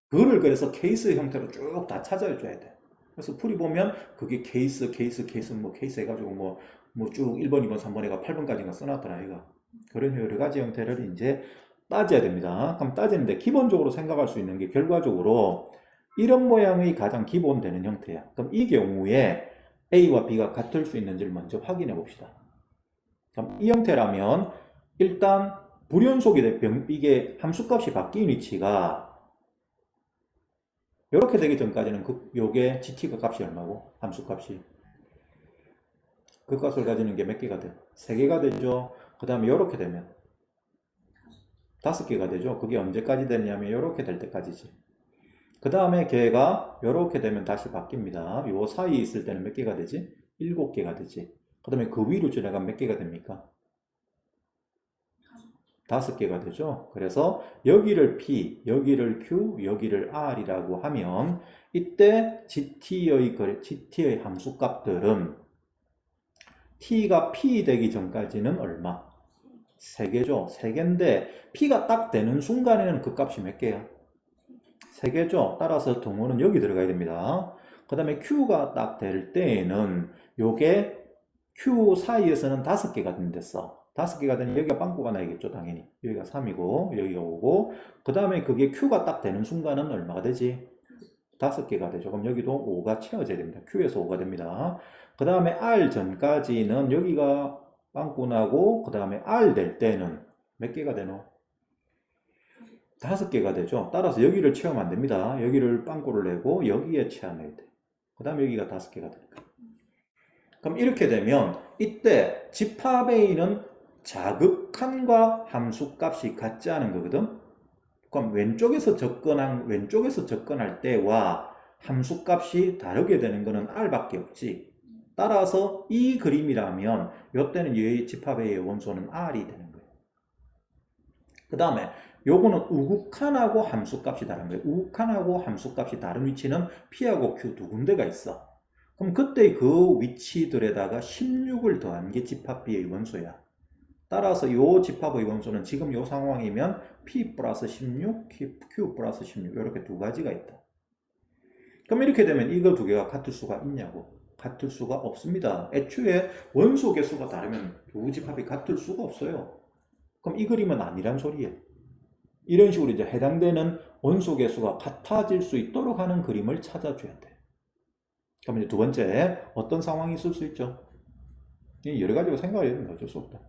그거를 그래서 케이스 형태로 쭉 다 찾아줘야 돼. 그래서 풀이 보면 그게 케이스 해가지고 쭉 1번, 2번, 3번 해가 8번까지가 써놨더라, 이거. 그런 여러 가지 형태를 이제 따져야 됩니다. 그럼 따지는데 기본적으로 생각할 수 있는 게 결과적으로 이런 모양의 가장 기본 되는 형태야. 그럼 이 경우에 A와 B가 같을 수 있는지를 먼저 확인해 봅시다. 그럼 이 형태라면 일단 불연속이 이게 함수값이 바뀐 위치가 이렇게 되기 전까지는 요게 GT가 값이 얼마고? 함수값이 그 값을 가지는 게 몇 개가 돼? 3개가 되죠. 그 다음에 이렇게 되면 5개가 되죠. 그게 언제까지 되냐면 이렇게 될 때까지지. 그 다음에 걔가 이렇게 되면 다시 바뀝니다. 요 사이에 있을 때는 몇 개가 되지? 7개가 되지. 그 다음에 그 위로 지나가면 몇 개가 됩니까? 5개가 되죠. 그래서 여기를 P, 여기를 Q, 여기를 R이라고 하면 이때 GT의 함수값들은 T가 P 되기 전까지는 얼마? 3개죠. 3개인데 P가 딱 되는 순간에는 그 값이 몇 개야? 3개죠. 따라서 등호는 여기 들어가야 됩니다. 그 다음에 Q가 딱 될 때에는 요게 Q 사이에서는 5개가 된댔어. 5개가 되면 여기가 빵꾸가 나야겠죠, 당연히. 여기가 3이고, 여기가 5고, 그 다음에 그게 Q가 딱 되는 순간은 얼마가 되지? 5개가 되죠. 그럼 여기도 5가 채워져야 됩니다. Q에서 5가 됩니다. 그 다음에 R 전까지는 여기가 빵꾸 나고, 그 다음에 R 될 때는 몇 개가 되노? 5개가 되죠. 따라서 여기를 채우면 안 됩니다. 여기를 빵꾸를 내고, 여기에 채워내야 돼. 그 다음에 여기가 5개가 되니까. 그럼 이렇게 되면 이때 집합 A는 자극함과 함수값이 같지 않은 거거든. 그럼 왼쪽에서 접근할 때와 함수값이 다르게 되는 거는 R밖에 없지. 따라서 이 그림이라면 이때는 이 집합 A의 원소는 R이 되는 거예요. 그 다음에 요거는 우극한하고 함수값이 다른 거예요. 우극한하고 함수값이 다른 위치는 P하고 Q 두 군데가 있어. 그럼 그때 그 위치들에다가 16을 더한 게 집합 B의 원소야. 따라서 이 집합의 원소는 지금 이 상황이면 P 플러스 16, Q 플러스 16 이렇게 두 가지가 있다. 그럼 이렇게 되면 이거 두 개가 같을 수가 있냐고? 같을 수가 없습니다. 애초에 원소 개수가 다르면 두 집합이 같을 수가 없어요. 그럼 이 그림은 아니란 소리예요. 이런 식으로 이제 해당되는 원소 개수가 같아질 수 있도록 하는 그림을 찾아줘야 돼. 그럼 이제 두 번째, 어떤 상황이 있을 수 있죠? 여러 가지로 생각을 해야 된다. 어쩔 수 없다.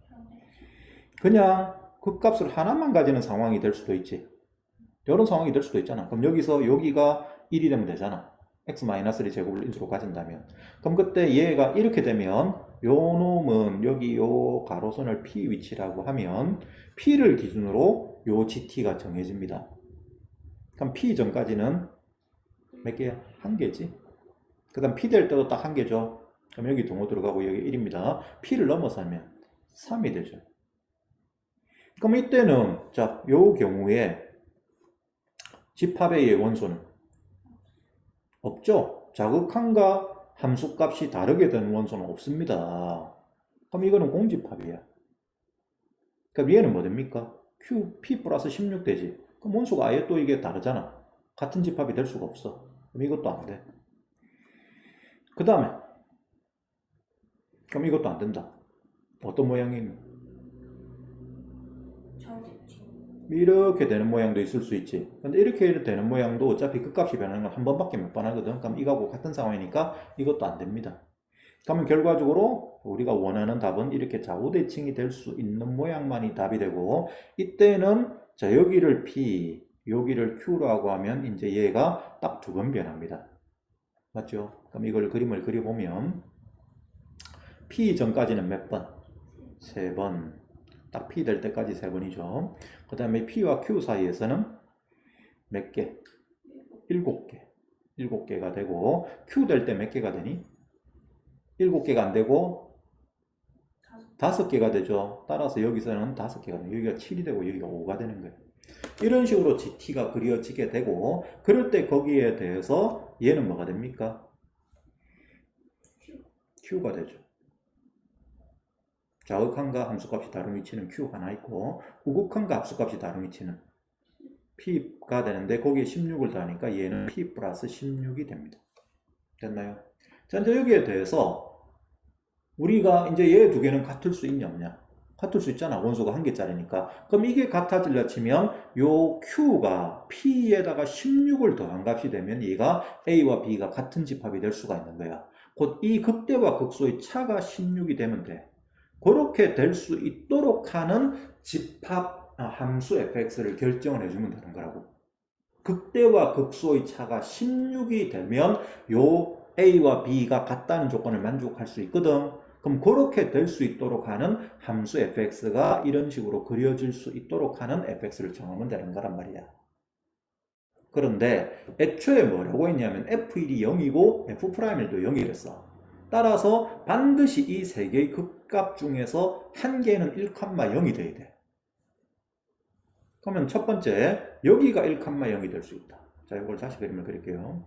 그냥 그 값을 하나만 가지는 상황이 될 수도 있지. 이런 상황이 될 수도 있잖아. 그럼 여기서 여기가 1이 되면 되잖아. x-1의 제곱을 인수로 가진다면. 그럼 그때 얘가 이렇게 되면 요 놈은 여기 요 가로선을 P 위치라고 하면 P를 기준으로 요 GT가 정해집니다. 그럼 P 전까지는 몇 개야? 한 개지. 그 다음 P 될 때도 딱 한 개죠. 그럼 여기 동호 들어가고 여기 1입니다. P를 넘어서면 3이 되죠. 그럼 이때는 자, 요 경우에 집합의 원소는 없죠. 자극함과 함수값이 다르게 되는 원소는 없습니다. 그럼 이거는 공집합이야. 그럼 얘는 뭐 됩니까? Q, P 플러스 16 되지. 그럼 원소가 아예 또 이게 다르잖아. 같은 집합이 될 수가 없어. 그럼 이것도 안 돼. 그 다음에 그럼 이것도 안 된다. 어떤 모양이 있는? 저겠지. 이렇게 되는 모양도 있을 수 있지. 근데 이렇게 되는 모양도 어차피 그 값이 변하는 건 한 번밖에 몇 번 하거든. 그럼 이거하고 같은 상황이니까 이것도 안 됩니다. 그러면 결과적으로 우리가 원하는 답은 이렇게 좌우대칭이 될 수 있는 모양만이 답이 되고, 이때는 자 여기를 P, 여기를 Q라고 하면 이제 얘가 딱 두 번 변합니다. 맞죠? 그럼 이걸 그림을 그려보면 P 전까지는 몇 번? 세 번. 딱 P 될 때까지 세 번이죠. 그 다음에 P와 Q 사이에서는 몇 개? 7개. 7개가 되고, Q 될 때 몇 개가 되니? 7개가 안 되고 5개가 되죠. 따라서 여기서는 5개가 되고, 여기가 7이 되고 여기가 5가 되는 거예요. 이런 식으로 GT가 그려지게 되고, 그럴 때 거기에 대해서 얘는 뭐가 됩니까? Q가 되죠. 자극함과 함수값이 다른 위치는 Q 하나 있고, 우극함과 합수값이 다른 위치는 P가 되는데, 거기에 16을 더하니까 얘는 P 플러스 16이 됩니다. 됐나요? 자, 이제 여기에 대해서 우리가 이제 얘 두 개는 같을 수 있냐 없냐? 같을 수 있잖아. 원소가 한 개짜리니까. 그럼 이게 같아질라 치면 요 Q가 P에다가 16을 더한 값이 되면 얘가 A와 B가 같은 집합이 될 수가 있는 거야. 곧 이 극대와 극소의 차가 16이 되면 돼. 그렇게 될 수 있도록 하는 집합 함수 fx를 결정을 해주면 되는 거라고. 극대와 극소의 차가 16이 되면 요 A와 B가 같다는 조건을 만족할 수 있거든. 그럼 그렇게 될 수 있도록 하는 함수 fx가 이런 식으로 그려질 수 있도록 하는 fx를 정하면 되는 거란 말이야. 그런데 애초에 뭐라고 했냐면 f1이 0이고 f'일도 0이랬어. 따라서 반드시 이 세 개의 극값 중에서 한 개는 1,0이 돼야 돼. 그러면 첫 번째, 여기가 1,0이 될 수 있다. 자, 이걸 다시 그림을 그릴게요.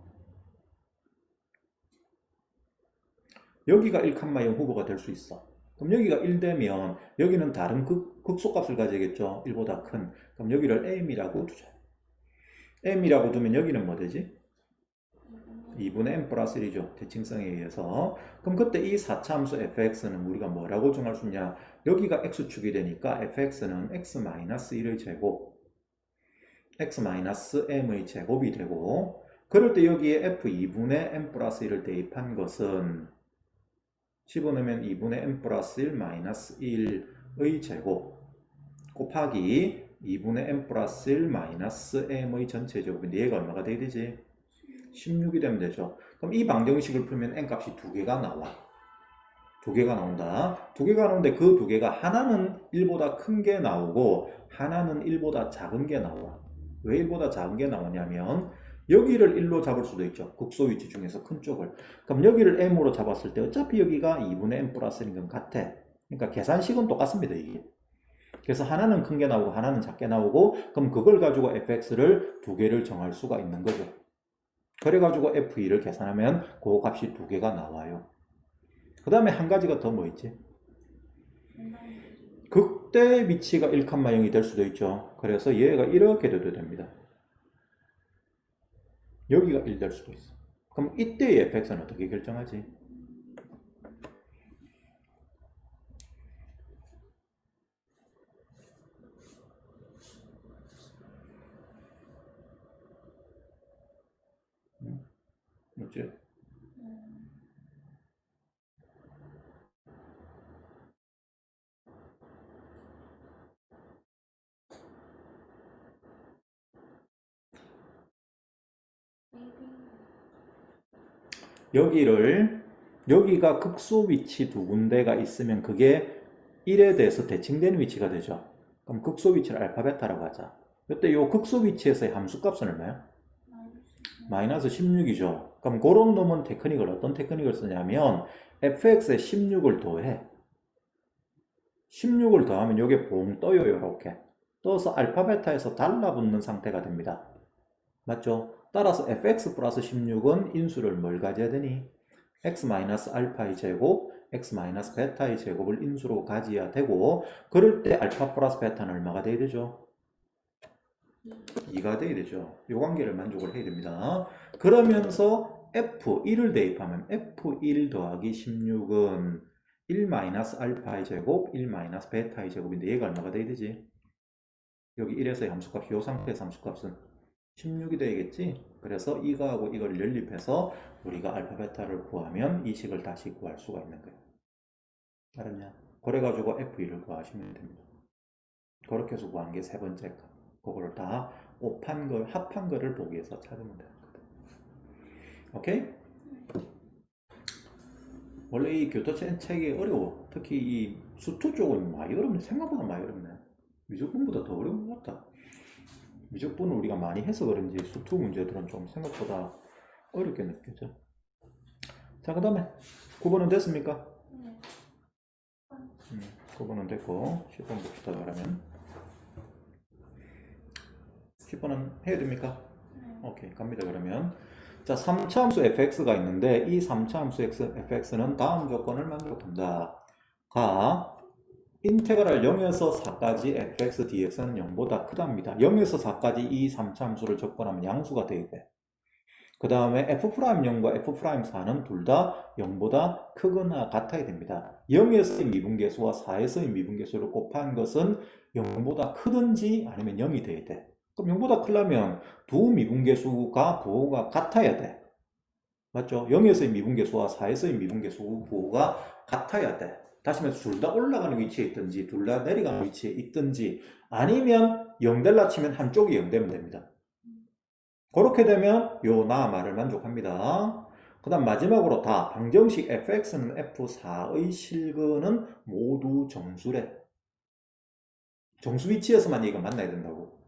여기가 1,0 후보가 될 수 있어. 그럼 여기가 1 되면 여기는 다른 극소값을 가지겠죠. 1보다 큰. 그럼 여기를 m이라고 두자. m이라고 두면 여기는 뭐 되지? 2분의 m 플러스 1이죠. 대칭성에 의해서. 그럼 그때 이 4차 함수 fx는 우리가 뭐라고 정할 수 있냐? 여기가 x축이 되니까 fx는 x-1의 제곱, x-m의 제곱이 되고, 그럴 때 여기에 f2분의 m 플러스 1을 대입한 것은 집어넣으면 2분의 m 플러스 1 마이너스 1의 제곱 곱하기 2분의 m 플러스 1 마이너스 m의 전체 제곱인데 얘가 얼마가 돼야 되지? 16이 되면 되죠. 그럼 이 방정식을 풀면 n값이 두 개가 나와. 두 개가 나온다. 두 개가 나오는데 그 두 개가 하나는 1보다 큰 게 나오고 하나는 1보다 작은 게 나와. 왜 1보다 작은 게 나오냐면 여기를 1로 잡을 수도 있죠. 극소 위치 중에서 큰 쪽을. 그럼 여기를 m으로 잡았을 때 어차피 여기가 2분의 m 플러스 1인 건 같아. 그러니까 계산식은 똑같습니다. 이게. 그래서 하나는 큰 게 나오고 하나는 작게 나오고 그럼 그걸 가지고 fx를 두 개를 정할 수가 있는 거죠. 그래가지고 f2를 계산하면 그 값이 두 개가 나와요. 그 다음에 한 가지가 더 뭐 있지? 극대 위치가 1,0이 될 수도 있죠. 그래서 얘가 이렇게 돼도 됩니다. 여기가 1 될 수도 있어. 그럼 이때의 fx는 어떻게 결정하지? 뭐지? 여기가 극소 위치 두 군데가 있으면 그게 1에 대해서 대칭되는 위치가 되죠. 그럼 극소 위치를 알파 베타라고 하자. 이때 요 극소 위치에서의 함수값은 얼마야? 마이너스 16이죠. 그럼 그런 놈은 테크닉을 어떤 테크닉을 쓰냐면 fx에 16을 더해. 16을 더하면 요게 봉 떠요. 요렇게 떠서 알파 베타에서 달라붙는 상태가 됩니다. 맞죠? 따라서 fx 플러스 16은 인수를 뭘 가져야 되니? x 마이너스 알파의 제곱, x 마이너스 베타의 제곱을 인수로 가져야 되고, 그럴 때 알파 플러스 베타는 얼마가 돼야 되죠? 2가 돼야 되죠. 이 관계를 만족을 해야 됩니다. 그러면서 f1을 대입하면 f1 더하기 16은 1 마이너스 알파의 제곱, 1 마이너스 베타의 제곱인데 얘가 얼마가 돼야 되지? 여기 1에서의 함수값, 이 상태에서 함수값은 16이 되겠지? 그래서 이거하고 이걸 연립해서 우리가 알파 베타를 구하면 이 식을 다시 구할 수가 있는 거예요. 알았냐? 그래가지고 F1을 구하시면 됩니다. 그렇게 해서 구한 게 세 번째 거. 그거를 다 합한 거를 보기 위해서 찾으면 되는 거다. 오케이? 원래 이 교토 책이 어려워. 특히 이 수투 쪽은 많이 어렵네. 생각보다 많이 어렵네. 미적분보다 더 어려운 것 같다. 미적분을 우리가 많이 해서 그런지 수투 문제들은 좀 생각보다 어렵게 느껴져. 자, 그 다음에 9번은 됐습니까? 9번은 됐고 10번 봅시다. 그러면 10번은 해야 됩니까? 오케이, 갑니다. 그러면 자, 3차 함수 fx가 있는데 이 3차 함수 fx는 다음 조건을 만족한다. 가 인테그랄 0에서 4까지 fx dx는 0보다 크답니다. 0에서 4까지 이 3차 함수를 접근하면 양수가 되게 돼. 그 다음에 f'0과 f'4는 둘 다 0보다 크거나 같아야 됩니다. 0에서의 미분계수와 4에서의 미분계수를 곱한 것은 0보다 크든지 아니면 0이 돼야 돼. 그럼 0보다 크려면 두 미분계수가 부호가 같아야 돼. 맞죠? 0에서의 미분계수와 4에서의 미분계수 부호가 같아야 돼. 다시 말해서 둘 다 올라가는 위치에 있든지 둘 다 내려가는 위치에 있든지 아니면 0 될라 치면 한쪽이 0 되면 됩니다. 그렇게 되면 요 나 말을 만족합니다. 그 다음 마지막으로 다 방정식 fx는 f4의 실근은 모두 정수래. 정수 위치에서만 얘가 만나야 된다고.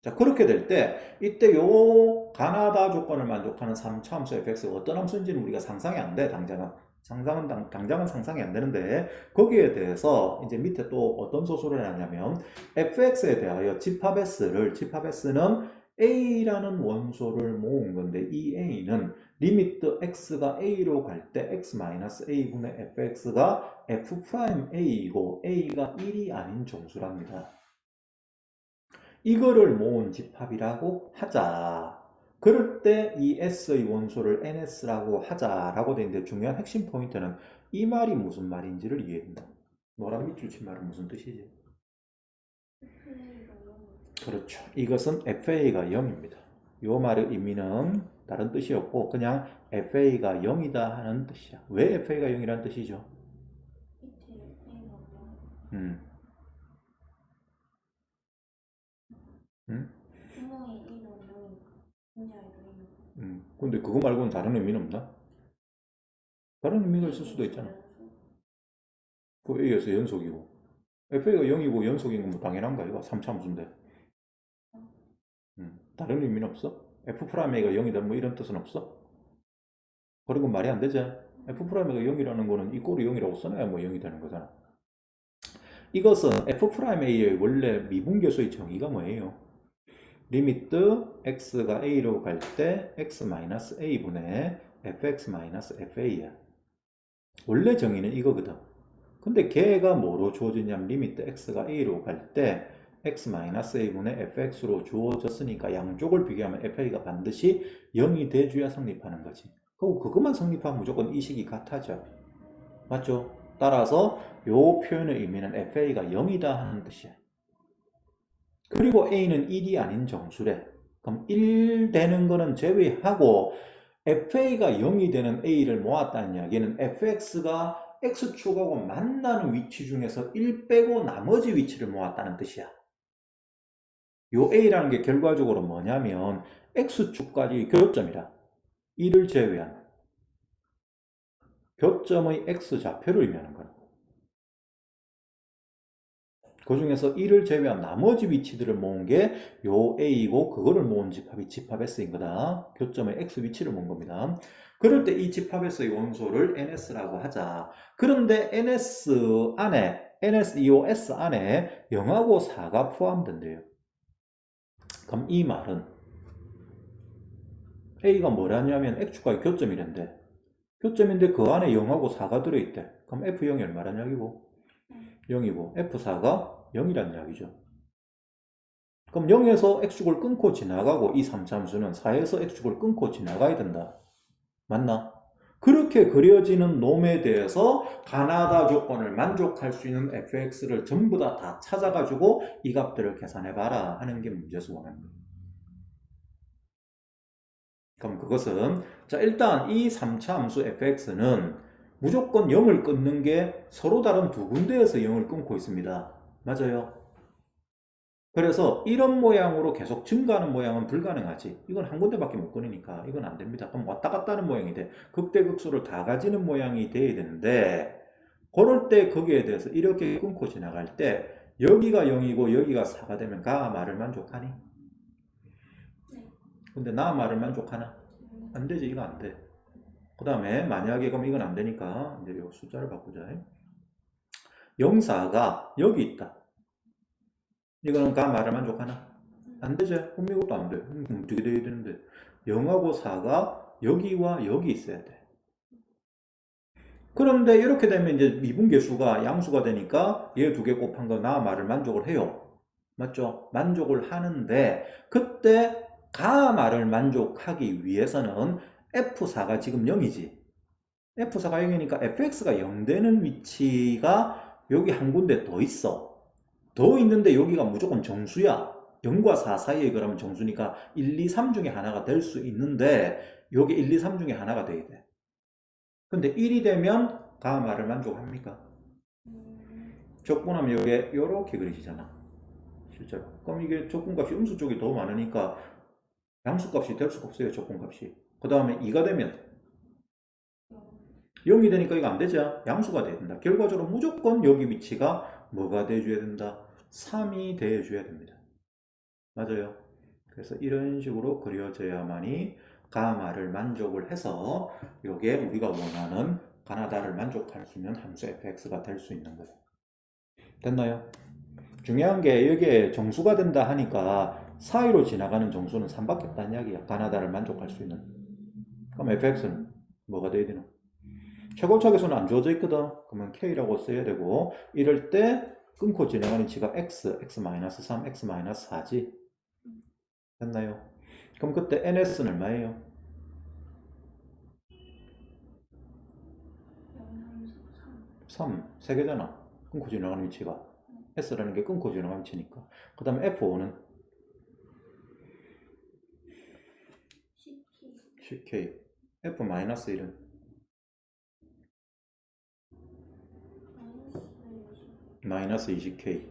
자, 그렇게 될 때 이때 요 가나다 조건을 만족하는 3차 함수 fx가 어떤 함수인지는 우리가 상상이 안 돼. 당장은 상상이 안 되는데 거기에 대해서 이제 밑에 또 어떤 소수를 하냐면 fx에 대하여 집합s는 a라는 원소를 모은 건데 이 a는 리미트 x가 a로 갈 때 x-a분의 fx가 f'a이고 a가 1이 아닌 정수랍니다. 이거를 모은 집합이라고 하자. 그럴 때 이 S의 원소를 NS라고 하자라고 되어 있는데 중요한 핵심 포인트는 이 말이 무슨 말인지를 이해한다. 노란 밑줄 친 말은 무슨 뜻이지? 그렇죠. 이것은 FA가 0입니다. 이 말의 의미는 다른 뜻이었고 그냥 FA가 0이다 하는 뜻이야. 왜 FA가 0이라는 뜻이죠? 응? 근데 그거 말고는 다른 의미는 없나? 다른 의미가 있을 수도 있잖아. 그 A에서 연속이고 FA가 0이고 연속인 건 뭐 당연한가 이거 3차 함수인데 다른 의미는 없어? F'A가 0이다 뭐 이런 뜻은 없어? 그런 건 말이 안 되지. F'A가 0이라는 거는 이 꼴이 0이라고 써놔야 뭐 0이 되는 거잖아. 이것은 F'A의 원래 미분계수의 정의가 뭐예요? 리미트 x가 a로 갈 때 x-a분의 fx-fa야. 원래 정의는 이거거든. 근데 걔가 뭐로 주어지냐면 리미트 x가 a로 갈 때 x-a분의 fx로 주어졌으니까 양쪽을 비교하면 fa가 반드시 0이 돼줘야 성립하는 거지. 그리고 그것만 성립하면 무조건 이 식이 같아져. 맞죠? 따라서 요 표현의 의미는 fa가 0이다 하는 뜻이야. 그리고 a는 1이 아닌 정수래. 그럼 1 되는 거는 제외하고 fa가 0이 되는 a를 모았다는 이야기는 fx가 x축하고 만나는 위치 중에서 1 빼고 나머지 위치를 모았다는 뜻이야. 요 a라는 게 결과적으로 뭐냐면 x축까지 교점이라 1을 제외한 교점의 x좌표를 의미하는 거라고. 그 중에서 1을 제외한 나머지 위치들을 모은 게 요 a이고 그거를 모은 집합이 집합 S인 거다. 교점의 x 위치를 모은 겁니다. 그럴 때 이 집합 S의 원소를 ns라고 하자. 그런데 ns 안에 이 S 안에 0하고 4가 포함된대요. 그럼 이 말은 a가 뭐라냐면 x축과의 교점이란데 교점인데 그 안에 0하고 4가 들어있대. 그럼 f0이 얼마란 이야기고? 0이고 f4가 0이란 이야기죠. 그럼 0에서 x축을 끊고 지나가고 이 3차함수는 4에서 x축을 끊고 지나가야 된다. 맞나? 그렇게 그려지는 놈에 대해서 가나다 조건을 만족할 수 있는 fx를 전부 다 찾아가지고 이 값들을 계산해봐라 하는 게 문제수 원하는 거예요. 그럼 그것은 자 일단 이 3차 함수 fx는 무조건 0을 끊는 게 서로 다른 두 군데에서 0을 끊고 있습니다. 맞아요? 그래서 이런 모양으로 계속 증가하는 모양은 불가능하지. 이건 한 군데밖에 못 끊으니까 이건 안 됩니다. 그럼 왔다 갔다 하는 모양이 돼. 극대극소를 다 가지는 모양이 돼야 되는데 그럴 때 거기에 대해서 이렇게 끊고 지나갈 때 여기가 0이고 여기가 4가 되면 가 말을 만족하니? 네. 근데 나 말을 만족하나? 안 되지. 이거 안 돼. 그 다음에 만약에 그럼 이건 안 되니까 이제 이 숫자를 바꾸자. 0,4가 여기 있다. 이거는 가 말을 만족하나? 안 되지. 혼미것도 안 돼. 어떻게 돼야 되는데 0하고 4가 여기와 여기 있어야 돼. 그런데 이렇게 되면 이제 미분계수가 양수가 되니까 얘 두 개 곱한 거 나 말을 만족을 해요. 맞죠? 만족을 하는데 그때 가 말을 만족하기 위해서는 F4가 지금 0이지. F4가 0이니까 fx가 0 되는 위치가 여기 한 군데 더 있어. 더 있는데 여기가 무조건 정수야. 0과 4 사이에 그러면 정수니까 1, 2, 3 중에 하나가 될 수 있는데 여기 1, 2, 3 중에 하나가 돼야 돼. 근데 1이 되면 가 말을 만족합니까? 적분하면 이게 이렇게 그려지잖아. 실제로. 그럼 이게 적분값이 음수 쪽이 더 많으니까 양수값이 될 수가 없어요. 적분값이. 그 다음에 2가 되면 0이 되니까 이거 안 되죠. 양수가 돼야 된다. 결과적으로 무조건 여기 위치가 뭐가 돼줘야 된다? 3이 돼줘야 됩니다. 맞아요. 그래서 이런 식으로 그려져야만이 가마를 만족을 해서 이게 우리가 원하는 가나다를 만족할 수 있는 함수 fx가 될 수 있는 거예요. 됐나요? 중요한 게 여기에 정수가 된다 하니까 사이로 지나가는 정수는 3밖에 없다는 이야기야. 가나다를 만족할 수 있는. 그럼 fx는 뭐가 돼야 되나? 최고차계수는 안 주어져 있거든. 그러면 k라고 써야 되고 이럴 때 끊고 지나가는 치가 x, x-3, x-4지. 됐나요? 그럼 그때 ns는 얼마예요? 3, 3개잖아. 끊고 지나가는 위치가. s라는 게 끊고 지나가는 위치니까. 그 다음에 f5는 10k. f-1은 마이너스 20k.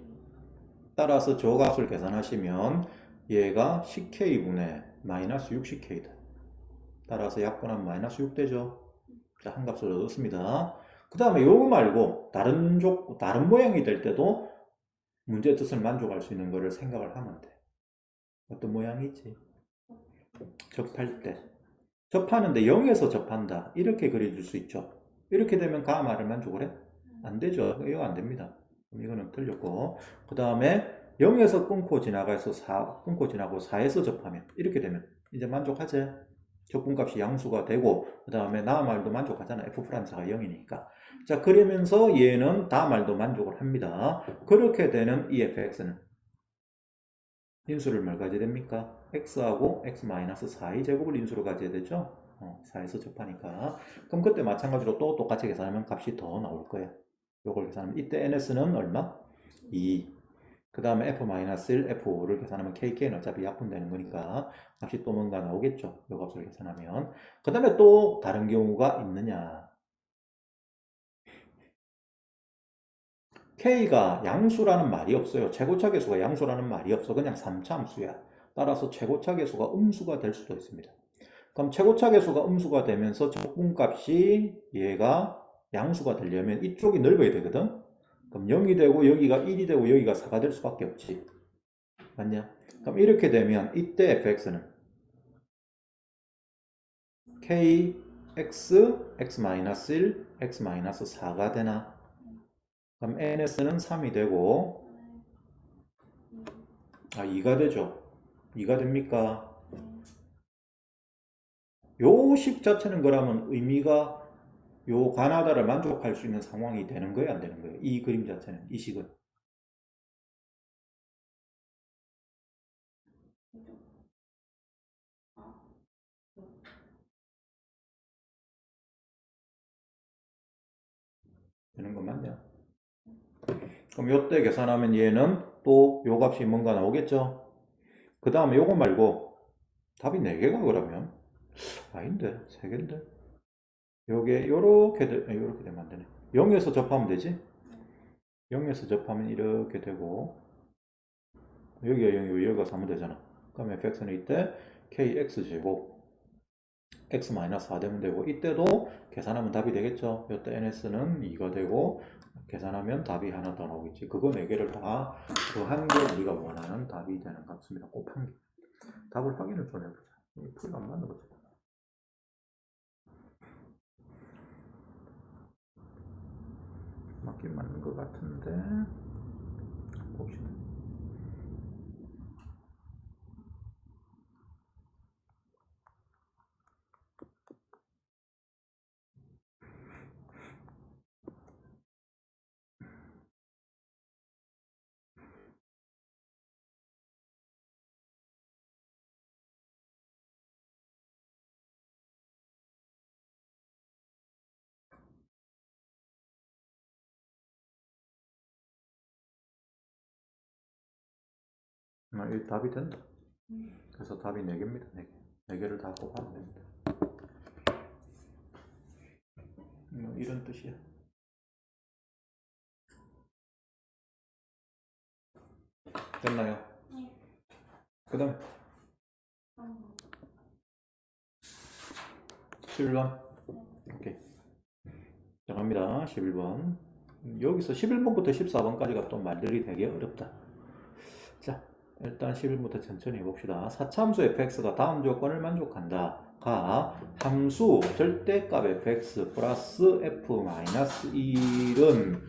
따라서 저 값을 계산하시면 얘가 10k분의 마이너스 60k다. 따라서 약분하면 마이너스 6 되죠. 자, 한 값을 얻었습니다. 그 다음에 요거 말고 다른 모양이 될 때도 문제의 뜻을 만족할 수 있는 거를 생각을 하면 돼. 어떤 모양이지? 접할 때. 접하는데 0에서 접한다. 이렇게 그려질 수 있죠. 이렇게 되면 가 말을 만족을 해? 안 되죠. 이거 안 됩니다. 그럼 이거는 틀렸고. 그 다음에 0에서 끊고 지나가서 4, 끊고 지나고 4에서 접하면 이렇게 되면 이제 만족하지? 적분값이 양수가 되고 그 다음에 나 말도 만족하잖아. f 프라임 4가 0이니까. 자, 그러면서 얘는 다 말도 만족을 합니다. 그렇게 되는 이 fx는 인수를 뭘 가져야 됩니까? x하고 x-4의 제곱을 인수로 가져야 되죠? 4에서 접하니까. 그럼 그때 마찬가지로 또 똑같이 계산하면 값이 더 나올 거예요. 요걸 계산하면 이때 ns는 얼마? 2. 그 다음에 f-1, f5를 계산하면 kk는 어차피 약분되는 거니까 값이 또 뭔가 나오겠죠. 요 값을 계산하면. 그 다음에 또 다른 경우가 있느냐. k가 양수라는 말이 없어요. 최고차 계수가 양수라는 말이 없어. 그냥 3차 함수야. 따라서 최고차 계수가 음수가 될 수도 있습니다. 그럼 최고차 계수가 음수가 되면서 적분값이 얘가 양수가 되려면 이쪽이 넓어야 되거든. 그럼 0이 되고 여기가 1이 되고 여기가 4가 될 수밖에 없지. 맞냐? 그럼 이렇게 되면 이때 fx는 k x, x-1, x-4가 되나? 그럼 ns는 3이 되고 2가 되죠. 2가 됩니까? 요 식 자체는 그러면 의미가 요 가나다를 만족할 수 있는 상황이 되는 거예요, 안 되는 거예요? 이 그림 자체는, 이 식은. 되는 거 맞냐? 그럼 요때 계산하면 얘는 또 요 값이 뭔가 나오겠죠? 그 다음에 요거 말고 답이 4개가 그러면? 아닌데, 3개인데. 요게 요렇게 되면 안 되네. 0에서 접하면 되지? 0에서 접하면 이렇게 되고 여기가 0이고 여기가 3은 되잖아. 그럼 fx는 이때 kx제곱 x-4 되면 되고 이때도 계산하면 답이 되겠죠. 이때 ns는 2가 되고 계산하면 답이 하나 더 나오겠지. 그거 4개를 다 더한 게 우리가 원하는 답이 되는 것 같습니다. 꼭 한 개. 답을 확인을 좀 해보자. 이 풀이가 안 맞는 거지. 맞긴 맞는 것 같은데 봅시다. 이 답이 된다. 그래서 답이 4개입니다. 4개. 4개를 다 곱하면 됩니다. 이런 뜻이야. 됐나요? 그 다음 11번. 오케이. 자, 갑니다. 11번. 여기서 11번부터 14번까지가 또 말들이 되게 어렵다. 자, 일단 11번부터 천천히 해봅시다. 사차함수 fx가 다음 조건을 만족한다. 가 함수 절대값 fx 플러스 f-1은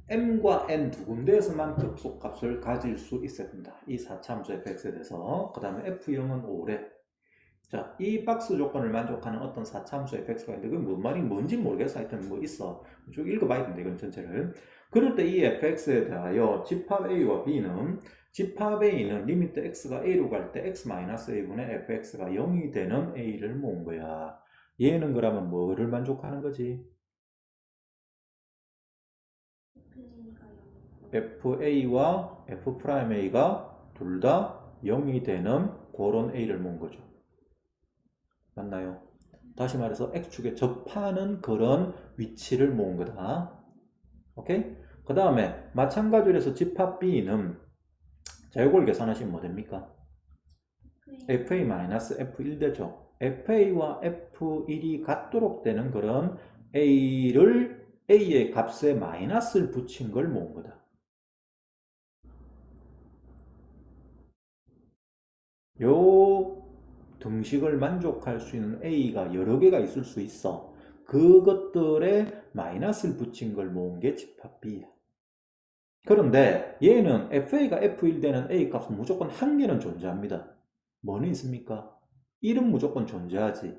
m과 n 두 군데에서만 극소값을 가질 수 있어야 된다. 이 사차함수 fx에 대해서. 그 다음에 f0은 5래. 자, 이 박스 조건을 만족하는 어떤 사차함수 fx가 있는데 그게 뭔 말이 뭔지 모르겠어. 하여튼 뭐 있어. 쭉 읽어봐야 된다. 이건 전체를. 그럴 때 이 fx에 대하여 집합 a와 b는 집합 a는 리미트 x가 a로 갈 때 x-a분의 fx가 0이 되는 a를 모은 거야. 얘는 그러면 뭐를 만족하는 거지? fa와 f'a가 둘 다 0이 되는 그런 a를 모은 거죠. 맞나요? 다시 말해서 x축에 접하는 그런 위치를 모은 거다. 오케이? 그 다음에 마찬가지로 해서 집합 b는 자, 이걸 계산하시면 뭐 됩니까? fa-f1 되죠. fa와 f1이 같도록 되는 그런 a의 값에 마이너스를 붙인 걸 모은 거다. 요 등식을 만족할 수 있는 a가 여러 개가 있을 수 있어. 그것들에 마이너스를 붙인 걸 모은 게 집합 b야. 그런데 얘는 fa가 f1 되는 a 값은 무조건 한 개는 존재합니다. 뭐는 있습니까? 1은 무조건 존재하지.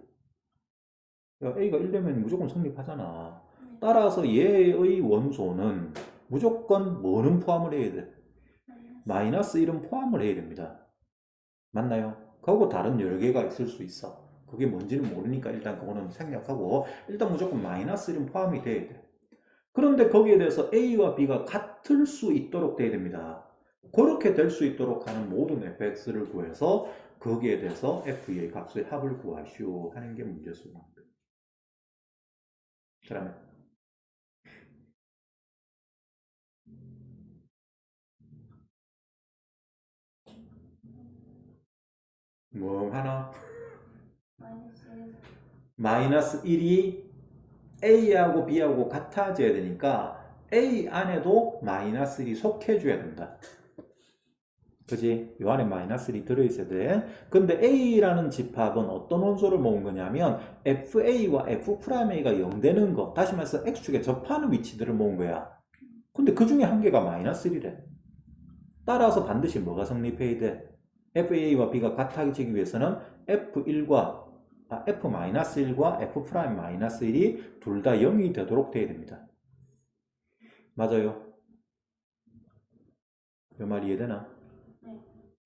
a가 1 되면 무조건 성립하잖아. 따라서 얘의 원소는 무조건 뭐는 포함을 해야 돼? 마이너스 1은 포함을 해야 됩니다. 맞나요? 그거고 다른 여러 개가 있을 수 있어. 그게 뭔지는 모르니까 일단 그거는 생략하고 일단 무조건 마이너스 1은 포함이 돼야 돼. 그런데 거기에 대해서 A와 B가 같을 수 있도록 돼야 됩니다. 그렇게 될 수 있도록 하는 모든 fx를 구해서 거기에 대해서 f의 값의 합을 구하시오 하는 게 문제수입니다. 그러면 뭐 하나? 마이너스 1이 A하고 B하고 같아져야 되니까 A 안에도 마이너스 1이 속해줘야 된다. 그지? 요 안에 마이너스 1이 들어있어야 돼. 근데 A라는 집합은 어떤 원소를 모은 거냐면 FA와 F'A가 0 되는 거, 다시 말해서 X축에 접하는 위치들을 모은 거야. 근데 그 중에 한 개가 마이너스 1이래. 따라서 반드시 뭐가 성립해야 돼? FA와 B가 같아지기 위해서는 F1과 F-1과 F'-1이 둘 다 0이 되도록 돼야 됩니다. 맞아요? 이 말 이해되나?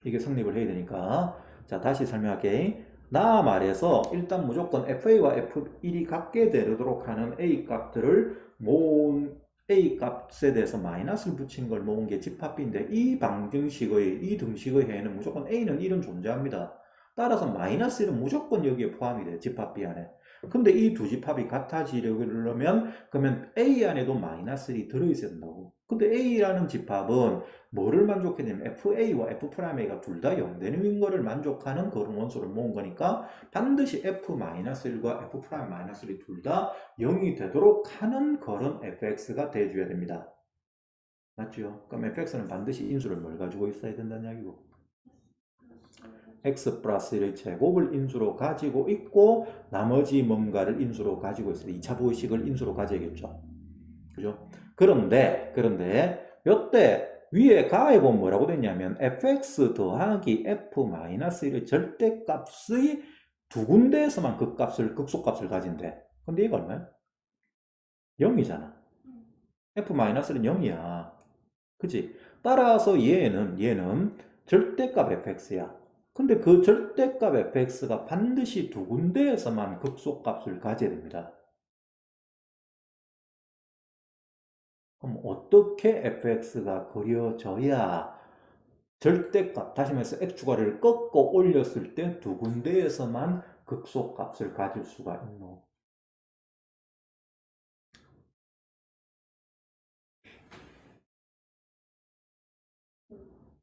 이게 성립을 해야 되니까. 자, 다시 설명할게. 나 말해서 일단 무조건 FA와 F1이 같게 되도록 하는 A 값들을 모은 A 값에 대해서 마이너스를 붙인 걸 모은 게 집합비인데 이 방정식의, 이 등식의 해에는 무조건 A는 1은 존재합니다. 따라서 마이너스 1은 무조건 여기에 포함이 돼요. 집합비 안에. 근데 이 두 집합이 같아지려면 그러면 A 안에도 마이너스 1이 들어있어야 된다고. 근데 A라는 집합은 뭐를 만족했냐면 FA와 F'A가 둘 다 0 되는 거를 만족하는 그런 원소를 모은 거니까 반드시 F-1과 F'-1이 둘 다 0이 되도록 하는 그런 fx가 돼줘야 됩니다. 맞죠? 그럼 fx는 반드시 인수를 뭘 가지고 있어야 된다는 이야기고 x 플러스 1의 제곱을 인수로 가지고 있고 나머지 뭔가를 인수로 가지고 있어요. 2차 부호식을 인수로 가져야겠죠. 그죠? 그런데 요때 위에 가에 보면 뭐라고 됐냐면 fx 더하기 f-1의 절대값의 두 군데에서만 그 값을 극소값을 가진대. 근데 이거 얼마야? 0이잖아. f-는 0이야. 그치? 따라서 얘는 절대값 fx야. 근데 그 절대값 fx가 반드시 두 군데에서만 극소값을 가져야 됩니다. 그럼 어떻게 fx가 그려져야 절대값, 다시 말해서 x축과를 꺾어 올렸을 때 두 군데에서만 극소값을 가질 수가 있노?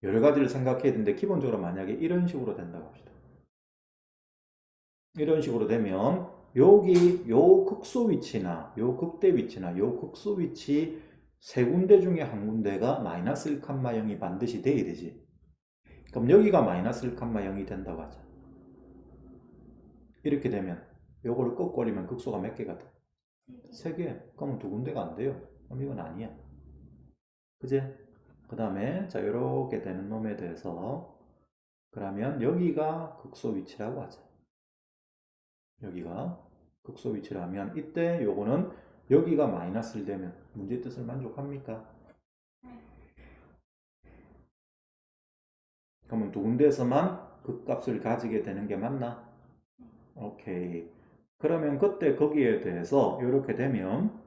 여러 가지를 생각해야 되는데 기본적으로 만약에 이런 식으로 된다고 합시다. 이런 식으로 되면 여기 요 극소 위치나 요 극대 위치나 요 극소 위치 세 군데 중에 한 군데가 마이너스 1,0이 반드시 돼야 되지. 그럼 여기가 마이너스 1,0이 된다고 하자. 이렇게 되면 요거를 꺾고 올리면 극소가 몇 개가 돼? 3개. 그러면 두 군데가 안 돼요. 그럼 이건 아니야. 그제? 그 다음에 자 이렇게 되는 놈에 대해서 그러면 여기가 극소 위치라고 하자. 여기가 극소 위치라면 이때 요거는 여기가 마이너스를 되면 문제의 뜻을 만족합니까? 그러면 두 군데에서만 그 값을 가지게 되는 게 맞나? 오케이. 그러면 그때 거기에 대해서 이렇게 되면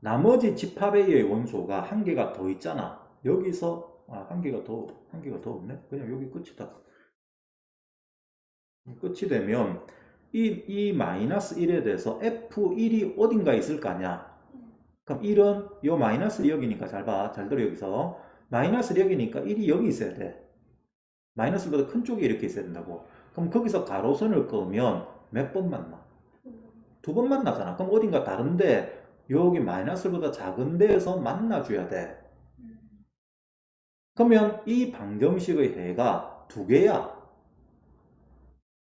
나머지 집합의 원소가 한 개가 더 있잖아. 여기서 한 개가 더 없네. 그냥 여기 끝이다. 끝이 되면 이 마이너스 1에 대해서 F1이 어딘가에 있을 거 아니야. 그럼 1은 요 마이너스 여기니까 잘 봐. 잘 들어 여기서. 마이너스 여기니까 1이 여기 있어야 돼. 마이너스보다 큰 쪽에 이렇게 있어야 된다고. 그럼 거기서 가로선을 그으면 몇 번 만나? 2번 만나잖아. 그럼 어딘가 다른데 여기 마이너스보다 작은 데에서 만나줘야 돼. 그러면 이 방정식의 해가 2개야.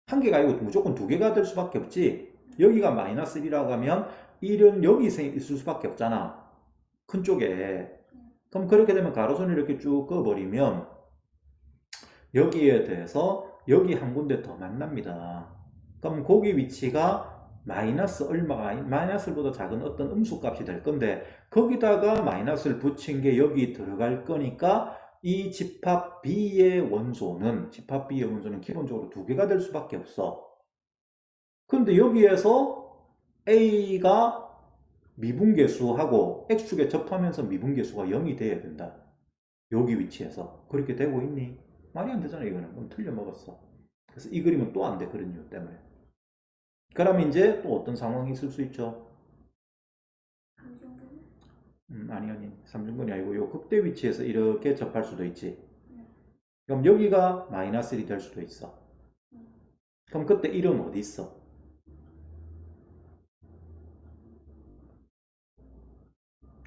한 개가 아니고 무조건 2개가 될 수밖에 없지. 여기가 마이너스 1이라고 하면 1은 여기 있을 수밖에 없잖아. 큰 쪽에. 그럼 그렇게 되면 가로선을 이렇게 쭉 그어버리면 여기에 대해서 여기 한 군데 더 만납니다. 그럼 거기 위치가 마이너스 얼마가 마이너스보다 작은 어떤 음수값이 될 건데 거기다가 마이너스를 붙인 게 여기 들어갈 거니까 이 집합 B의 원소는 기본적으로 2개가 될 수밖에 없어. 그런데 여기에서 A가 미분계수하고 X축에 접하면서 미분계수가 0이 돼야 된다. 여기 위치에서. 그렇게 되고 있니? 말이 안 되잖아, 이거는. 그럼 틀려먹었어. 그래서 이 그림은 또 안 돼, 그런 이유 때문에. 그럼 이제 또 어떤 상황이 있을 수 있죠? 아니. 삼중근이 아니고 요 극대 위치에서 이렇게 접할 수도 있지. 그럼 여기가 마이너스 1이 될 수도 있어. 그럼 그때 1은 어디 있어?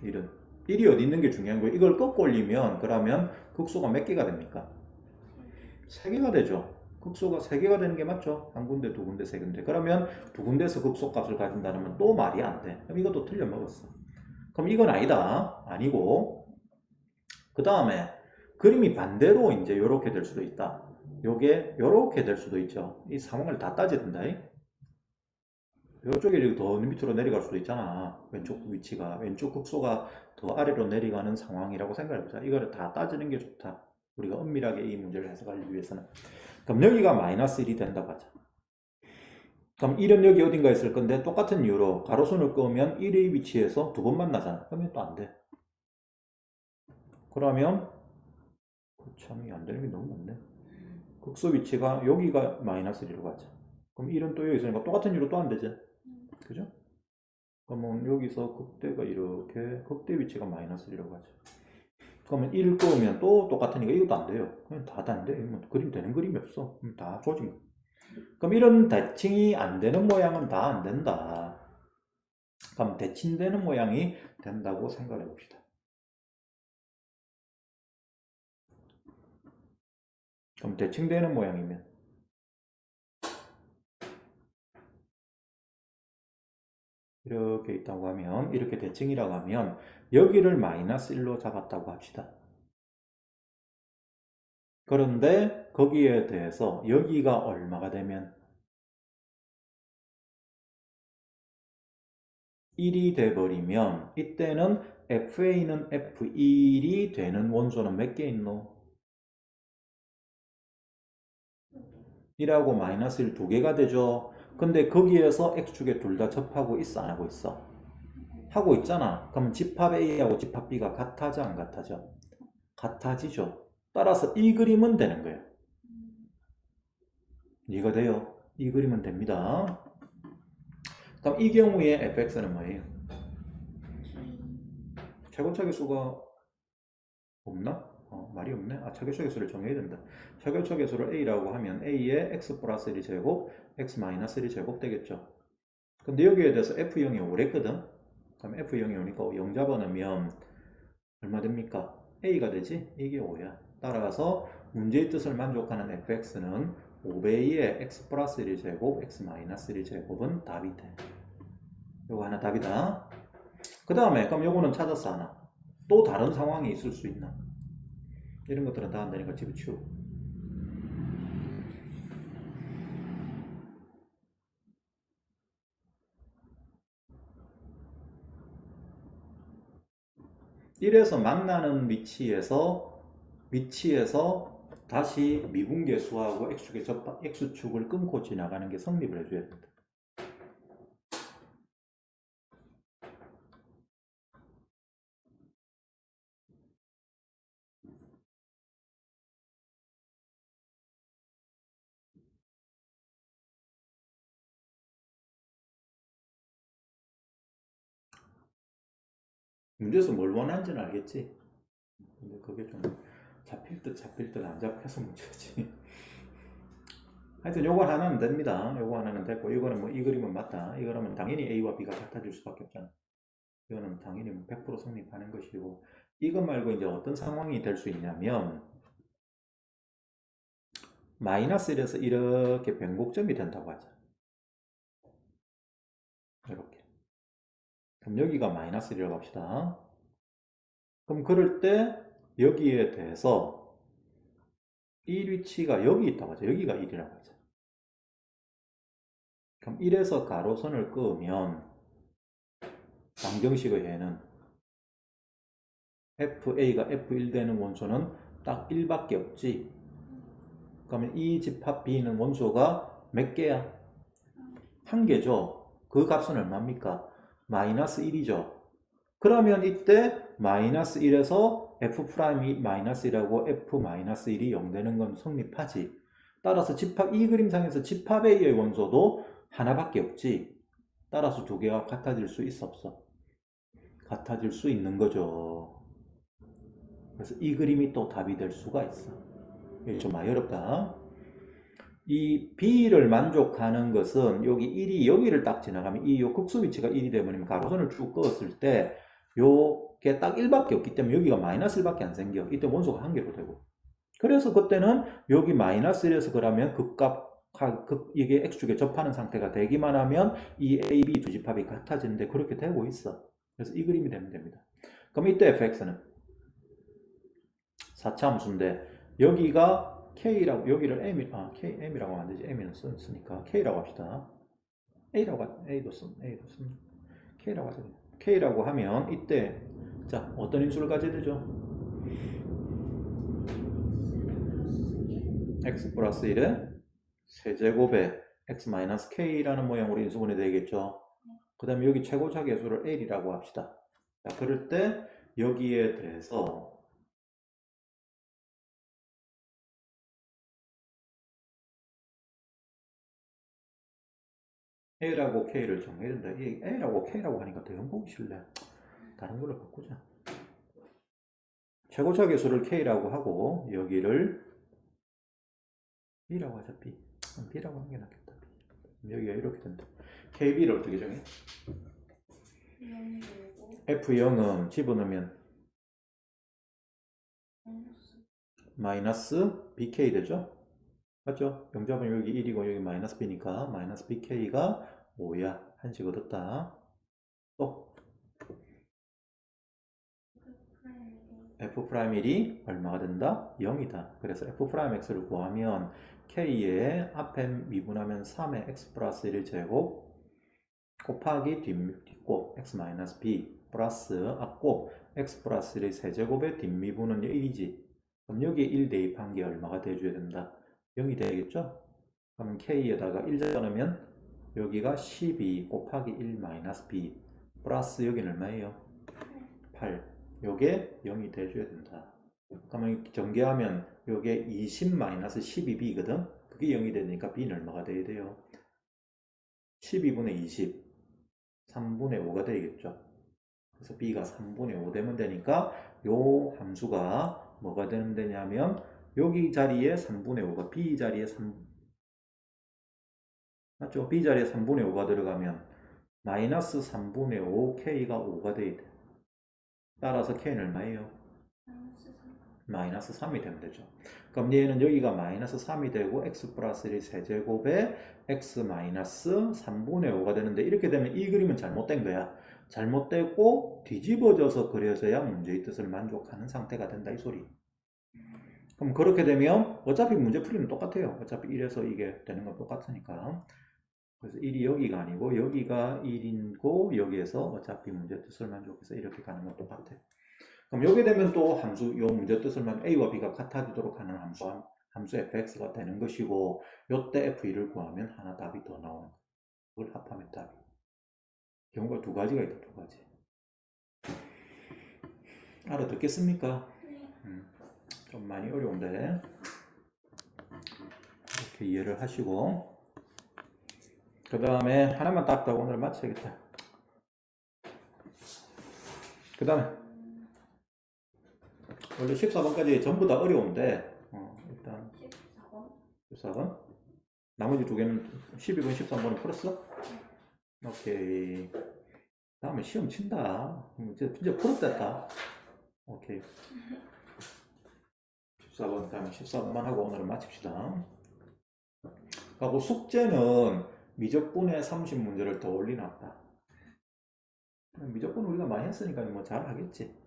1은 1이 어디 있는 게 중요한 거예요. 이걸 꺾고 올리면 그러면 극소가 몇 개가 됩니까? 3개가 되죠. 극소가 3개가 되는 게 맞죠? 한 군데, 두 군데, 세 군데. 그러면 두 군데서 극소값을 가진다면 또 말이 안 돼. 그럼 이것도 틀려먹었어. 그럼 이건 아니다. 아니고 그 다음에 그림이 반대로 이제 이렇게 될 수도 있다. 요게 이렇게 될 수도 있죠. 이 상황을 다 따져야 된다. 이쪽에 더 밑으로 내려갈 수도 있잖아. 왼쪽 위치가 왼쪽 극소가 더 아래로 내려가는 상황이라고 생각해보자. 이거를 다 따지는 게 좋다. 우리가 엄밀하게 이 문제를 해석하기 위해서는. 그럼 여기가 마이너스 1이 된다고 하자. 그럼 1은 여기 어딘가 있을 건데 똑같은 이유로 가로선을 그으면 1의 위치에서 두 번 만나잖아. 그러면 또 안 돼. 그러면 참 안 되는 게 너무 많네. 극소 위치가 여기가 마이너스 1로 가자. 그럼 1은 또 여기 있으니까 똑같은 이유로 또 안 되지. 그죠? 그러면 여기서 극대가 이렇게 극대 위치가 마이너스 1로 가죠. 그러면 1을 끄면 또 똑같으니까 이것도 안 돼요. 그냥 다 안 돼. 뭐 그림 되는 그림이 없어. 다 조진 거. 그럼 이런 대칭이 안 되는 모양은 다 안 된다. 그럼 대칭되는 모양이 된다고 생각해 봅시다. 그럼 대칭되는 모양이면 이렇게 있다고 하면 이렇게 대칭이라고 하면 여기를 마이너스 1로 잡았다고 합시다. 그런데 거기에 대해서 여기가 얼마가 되면 1이 돼버리면 이때는 FA는 F1이 되는 원소는 몇 개 있노? 1하고 마이너스 1 두 개가 되죠. 근데 거기에서 X축에 둘 다 접하고 있어 안 하고 있어? 하고 있잖아. 그러면 집합 A하고 집합 B가 같아져 안 같아져? 같아지죠. 따라서 이 그림은 되는 거예요. 이해가 돼요? 이 그림은 됩니다. 그럼 이 경우에 fx는 뭐예요? 최고차 계수가 없나? 말이 없네. 최고차 계수를 정해야 된다. 최고차 계수를 a라고 하면 a에 x 플러스 1이 제곱, x 마이너스 1이 제곱 되겠죠. 근데 여기에 대해서 f0이 5랬거든. 그럼 f0이 오니까 0 잡아놓으면 얼마 됩니까? a가 되지? 이게 5야. 따라서 문제의 뜻을 만족하는 fx는 5배의 x 플러스 1이 제곱, x 마이너스 1이 제곱은 답이 돼. 요거 하나 답이다. 그 다음에 그럼 요거는 찾았어 하나. 또 다른 상황이 있을 수 있나? 이런 것들은 다 안 되니까 집어치우고. 이래서 만나는 위치에서 다시 미분계수하고 X축을 끊고 지나가는 게 성립을 해줘야 된다. 문제에서 뭘 원하는지는 알겠지? 근데 그게 좀 잡힐 듯 안 잡혀서 문제지. 하여튼 요거 하나는 됩니다. 요거 하나는 됐고, 이거는 뭐 이 그림은 맞다. 이거는 당연히 A와 B가 같아질 수밖에 없잖아. 이거는 당연히 100% 성립하는 것이고, 이것 말고 이제 어떤 상황이 될 수 있냐면, 마이너스 1에서 이렇게 변곡점이 된다고 하자. 이렇게. 그럼 여기가 마이너스 1이라고 합시다. 그럼 그럴 때 여기에 대해서 1 위치가 여기 있다고 하죠. 여기가 1이라고 하죠. 그럼 1에서 가로선을 그으면 방정식의 해는 FA가 F1 되는 원소는 딱 1밖에 없지. 그러면 이 집합 B는 원소가 몇 개야? 한 개죠. 그 값은 얼마입니까? 마이너스 1이죠. 그러면 이때 마이너스 1에서 F 프라임이 마이너스 1하고 F 마이너스 1이 0 되는 건 성립하지. 따라서 이 그림상에서 집합 A의 원소도 하나밖에 없지. 따라서 두 개가 같아질 수 있어 없어? 같아질 수 있는 거죠. 그래서 이 그림이 또 답이 될 수가 있어. 이게 좀 많이 어렵다. 이 B를 만족하는 것은 여기 1이 여기를 딱 지나가면 이 요 극소 위치가 1이 되면 가로선을 쭉 그었을 때 요게 딱 1밖에 없기 때문에 여기가 마이너스 1밖에 안 생겨. 이때 원소가 한 개로 되고. 그래서 그때는 여기 마이너스 1에서 그러면 이게 x축에 접하는 상태가 되기만 하면 이 A, B 두 집합이 같아지는데 그렇게 되고 있어. 그래서 이 그림이 되면 됩니다. 그럼 이때 fx는 4차 함수인데 여기가 k라고 여기를 m이라고 하면 안 되지. m은 쓰니까 k라고 합시다. A도 쓴 k라고 하자. k라고 하면 이때 자 어떤 인수를 가져야 되죠? x 플러스 1의 세제곱에 x 마이너스 k라는 모양으로 인수분해 되겠죠. 그 다음에 여기 최고차 계수를 L이라고 합시다. 자, 그럴 때 여기에 대해서 A라고 K를 정해야 된다. 이 A라고 K라고 하니까 더 보기 싫네. 다른 걸로 바꾸자. 최고차 계수를 K라고 하고 여기를 B라고 하자. B라고 하는 게 낫겠다. 여기가 이렇게 된다. KB를 어떻게 정해? F0은 집어넣으면 마이너스 BK 되죠? 맞죠? 영접은 여기 1이고 여기 마이너스 B니까 마이너스 BK가 5야. 한식 얻었다. 또 F'1이 얼마가 된다? 0이다. 그래서 F'X를 구하면 K에 앞에 미분하면 3의 X 플러스 1의 제곱 곱하기 뒷곱 X 마이너스 B 플러스 앞곱 X 플러스 1의 세제곱의 뒷미분은 1이지. 그럼 여기에 1 대입한 게 얼마가 돼줘야 된다? 0이 되겠죠? 그러면 K에다가 1 적어놓으면 여기가 12 곱하기 1 마이너스 B 플러스 여기는 얼마예요? 8. 요게 0이 돼줘야 된다. 그러면 전개하면 요게 20 마이너스 12B거든? 그게 0이 되니까 B는 얼마가 돼야 돼요? 12분의 20 3분의 5가 되겠죠. 그래서 B가 3분의 5 되면 되니까 요 함수가 뭐가 되면 되냐면 여기 자리에 3분의 5가 B 자리에 3 맞죠? B 자리에 3분의 5가 들어가면 마이너스 3분의 5 K가 5가 돼야 돼. 따라서 K는 얼마예요? 마이너스 3이 되면 되죠. 그럼 얘는 여기가 마이너스 3이 되고 x 플러스 1이 세제곱에 x 마이너스 3분의 5가 되는데 이렇게 되면 이 그림은 잘못된 거야. 잘못되고 뒤집어져서 그려져야 문제의 뜻을 만족하는 상태가 된다 이 소리. 그럼 그렇게 되면 어차피 문제 풀이는 똑같아요. 어차피 1에서 이게 되는 건 똑같으니까. 그래서 1이 여기가 아니고 여기가 1이고 여기에서 어차피 문제 뜻을 만족해서 이렇게 가는 건 똑같아. 그럼 여기 되면 또 함수, 요 문제 뜻을만 A와 B가 같아지도록 하는 함수 fx가 되는 것이고, 요때 f1을 구하면 하나 답이 더 나오는 거예요. 그걸 합하면 답이. 경우가 두 가지가 있다, 두 가지. 알아듣겠습니까? 좀 많이 어려운데. 이렇게 이해를 하시고, 그 다음에 하나만 딱 하고 오늘 마쳐야겠다. 그 다음에 원래 14번까지 전부 다 어려운데 일단 14번 나머지 두 개는 12번, 13번은 풀었어? 오케이. 다음에 시험 친다. 진짜 풀었댔다. 오케이. 14번 다음에 14번만 하고 오늘은 마칩시다. 하고 숙제는 미적분의 30문제를 더 올려놨다. 미적분 우리가 많이 했으니까 뭐 잘하겠지.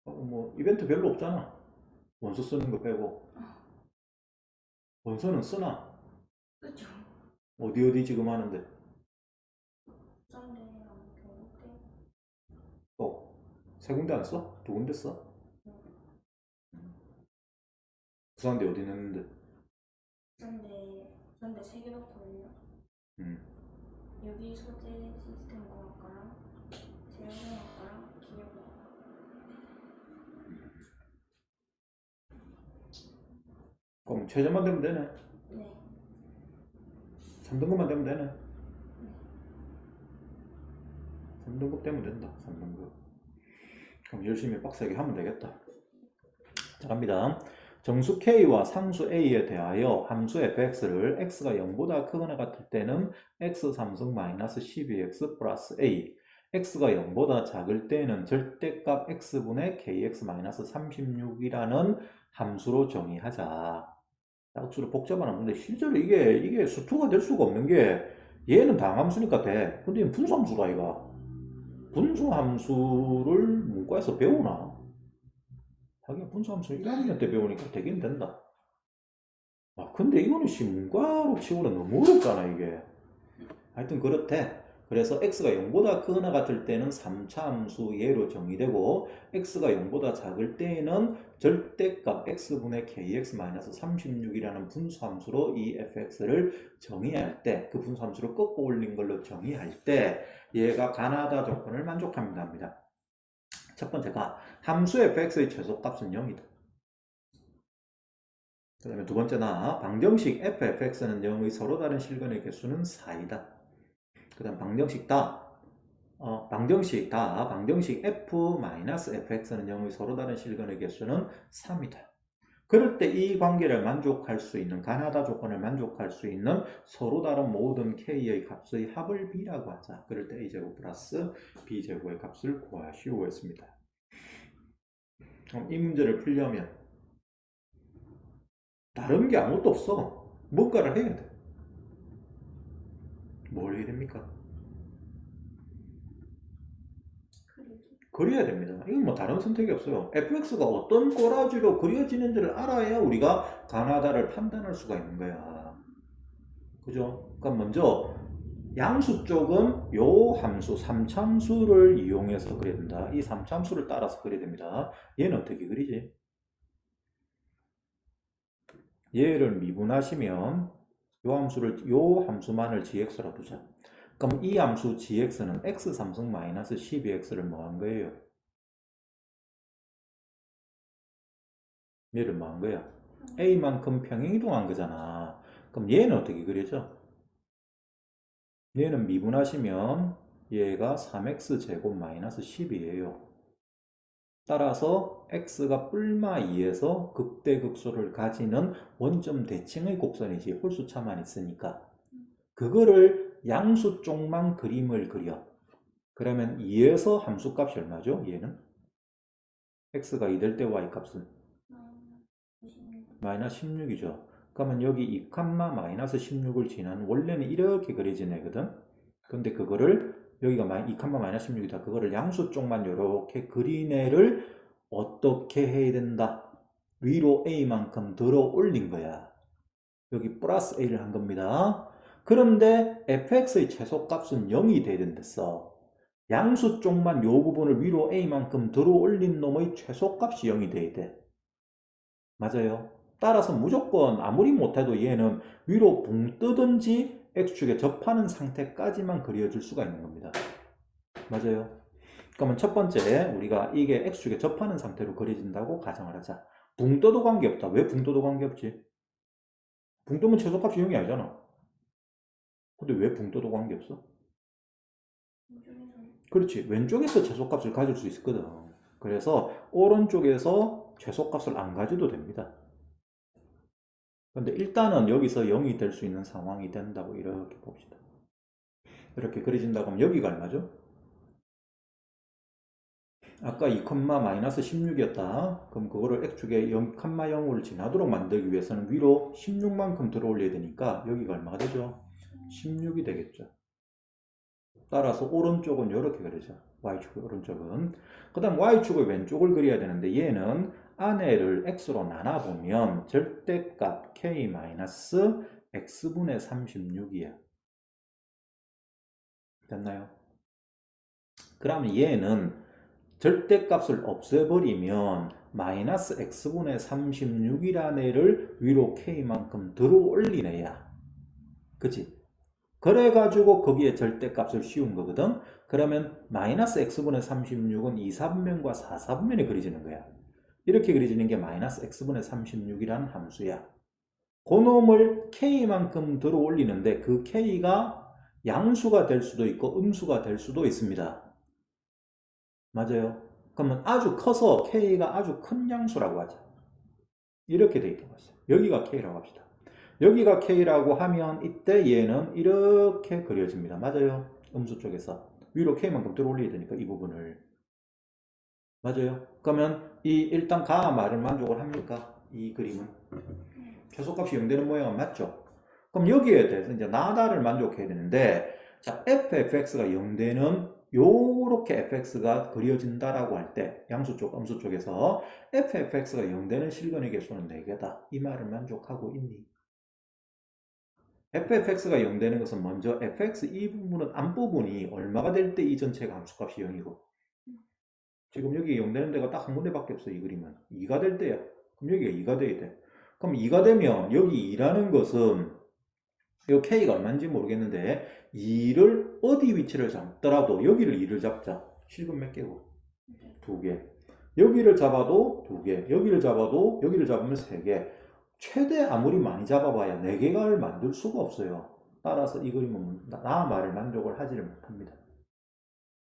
뭐 이벤트 별로 없잖아. 원서 쓰는 거 빼고. 원서는 쓰나? 그쵸. 어디 지금 하는데? 또? 세 군데 안 써? 두 군데 써? 부산대 어디 냈는데? 그런데 3개 넣거든요. 여기 소재 시스템공학과랑 제어공학과랑 기계공학과. 그럼 최저만 되면 되네. 네. 3등급만 되면 되네. 3등급 되면 된다. 3등급. 그럼 열심히 빡세게 하면 되겠다. 자, 갑니다. 정수 k와 상수 a에 대하여 함수 fx를 x가 0보다 크거나 같을 때는 x 3승 마이너스 12x 플러스 a, x가 0보다 작을 때는 절대값 x분의 kx 마이너스 36이라는 함수로 정의하자. 억수로 복잡한 건데 실제로 이게 수투가 될 수가 없는 게 얘는 당함수니까 돼. 근데 얘는 분수함수가 이가. 분수함수를 문과에서 배우나? 하긴 분수함수 1학년 때 배우니까 되긴 된다. 아 근데 이거는 문과로 치고는 너무 어렵잖아 이게. 하여튼 그렇대. 그래서 x가 0보다 크거나 같을 때는 3차 함수 예로 정의되고 x가 0보다 작을 때에는 절대값 x분의 kx-36이라는 분수함수로 이 fx를 정의할 때, 그 분수함수를 꺾어 올린 걸로 정의할 때 얘가 가나다 조건을 만족합니다. 첫 번째가 함수 fx의 최소값은 0이다. 그 다음에 두 번째나 방정식 fx는 0의 서로 다른 실근의 개수는 4이다. 그 다음 방정식 f-fx는 0의 서로 다른 실근의 개수는 3이다. 그럴 때 이 관계를 만족할 수 있는, 가나다 조건을 만족할 수 있는 서로 다른 모든 k의 값의 합을 b라고 하자. 그럴 때 a제곱 플러스 b제곱의 값을 구하시오 했습니다. 그럼 이 문제를 풀려면 다른 게 아무것도 없어. 뭔가를 해야 돼. 뭘 해야 됩니까? 그려야 됩니다. 이건 뭐 다른 선택이 없어요. fx가 어떤 꼬라지로 그려지는지를 알아야 우리가 가나다를 판단할 수가 있는 거야. 그죠? 그럼 먼저 양수 쪽은 요 함수 3참수를 이용해서 그려야 된다. 이 3참수를 따라서 그려야 됩니다. 얘는 어떻게 그리지? 얘를 미분하시면 요 함수만을 gx로 두자. 그럼 이 함수 gx는 x 3승 마이너스 12x를 뭐 한 거예요? 얘를 뭐 한 거야? a만큼 평행이동한 거잖아. 그럼 얘는 어떻게 그려져? 얘는 미분하시면 얘가 3x 제곱 마이너스 10이에요. 따라서 x가 뿔마 2에서 극대극소를 가지는 원점 대칭의 곡선이지 홀수차만 있으니까 그거를 양수 쪽만 그림을 그려. 그러면 2에서 함수값이 얼마죠? 얘는? x가 2 될 때 y값은? 마이너스 16이죠. 그러면 여기 2, 마이너스 16을 지나는 원래는 이렇게 그려진 애거든. 근데 그거를 여기가 2, 마이너스 16이다. 그거를 양수 쪽만 이렇게 그린 애를 어떻게 해야 된다? 위로 a만큼 들어 올린 거야. 여기 플러스 a를 한 겁니다. 그런데 fx의 최소값은 0이 돼야 된댔어. 양수 쪽만 요 부분을 위로 a만큼 들어 올린 놈의 최소값이 0이 돼야 돼. 맞아요. 따라서 무조건 아무리 못해도 얘는 위로 붕 뜨든지 x축에 접하는 상태까지만 그려줄 수가 있는 겁니다. 맞아요. 그러면 첫 번째 우리가 이게 x축에 접하는 상태로 그려진다고 가정을 하자. 붕 떠도 관계없다. 왜 붕 떠도 관계없지? 붕 뜨면 최소값이 0이 아니잖아. 근데 왜 붕 떠도 관계없어? 그렇지. 왼쪽에서 최소값을 가질 수 있거든. 그래서 오른쪽에서 최소값을 안 가져도 됩니다. 근데 일단은 여기서 0이 될 수 있는 상황이 된다고 이렇게 봅시다. 이렇게 그려진다고 하면 여기가 얼마죠? 아까 2, 마이너스 16이었다. 그럼 그거를 x축에 0, 0을 지나도록 만들기 위해서는 위로 16만큼 들어 올려야 되니까 여기가 얼마가 되죠? 16이 되겠죠. 따라서 오른쪽은 이렇게 그리죠. y축의 오른쪽은. 그 다음 y축의 왼쪽을 그려야 되는데 얘는 안에를 x로 나눠보면 절대값 k-x분의 36이야. 됐나요? 그러면 얘는 절대값을 없애버리면 마이너스 x분의 36이라는 애를 위로 k만큼 들어 올린 애야. 그치? 그래가지고 거기에 절대값을 씌운 거거든. 그러면 마이너스 x분의 36은 2, 4분면과 4, 4분면에 그려지는 거야. 이렇게 그려지는 게 마이너스 x분의 36이라는 함수야. 그 놈을 k만큼 들어 올리는데 그 k가 양수가 될 수도 있고 음수가 될 수도 있습니다. 맞아요. 그러면 아주 커서 k가 아주 큰 양수라고 하죠. 이렇게 돼 있다고 했어요. 여기가 K라고 합시다. 여기가 K라고 하면 이때 얘는 이렇게 그려집니다. 맞아요? 음수 쪽에서 위로 K만큼 들어올려야 되니까 이 부분을. 맞아요? 그러면 이 일단 가 말을 만족을 합니까? 이 그림은 최소값이 0되는 모양은 맞죠? 그럼 여기에 대해서 이제 나다를 만족해야 되는데, 자, fx가 0되는 요렇게 fx가 그려진다라고 할 때, 양수 쪽, 음수 쪽에서 fx가 0되는 실근의 개수는 4개다. 이 말을 만족하고 있니? fx가 0되는 것은 먼저 fx 이 부분은 앞부분이 얼마가 될 때 이 전체가 함수값이 0이고, 지금 여기 0되는 데가 딱 한 군데밖에 없어, 이 그림은. 2가 될 때야. 그럼 여기가 2가 돼야 돼. 그럼 2가 되면 여기 2라는 것은 이 K가 얼마인지 모르겠는데 2를 어디 위치를 잡더라도 여기를 2를 잡자. 실금 몇 개고? 2개. 여기를 잡아도 2개. 여기를 잡아도 여기를 잡으면 3개. 최대 아무리 많이 잡아봐야 4개를 만들 수가 없어요. 따라서 이 그림은 나 말을 만족을 하지를 못합니다.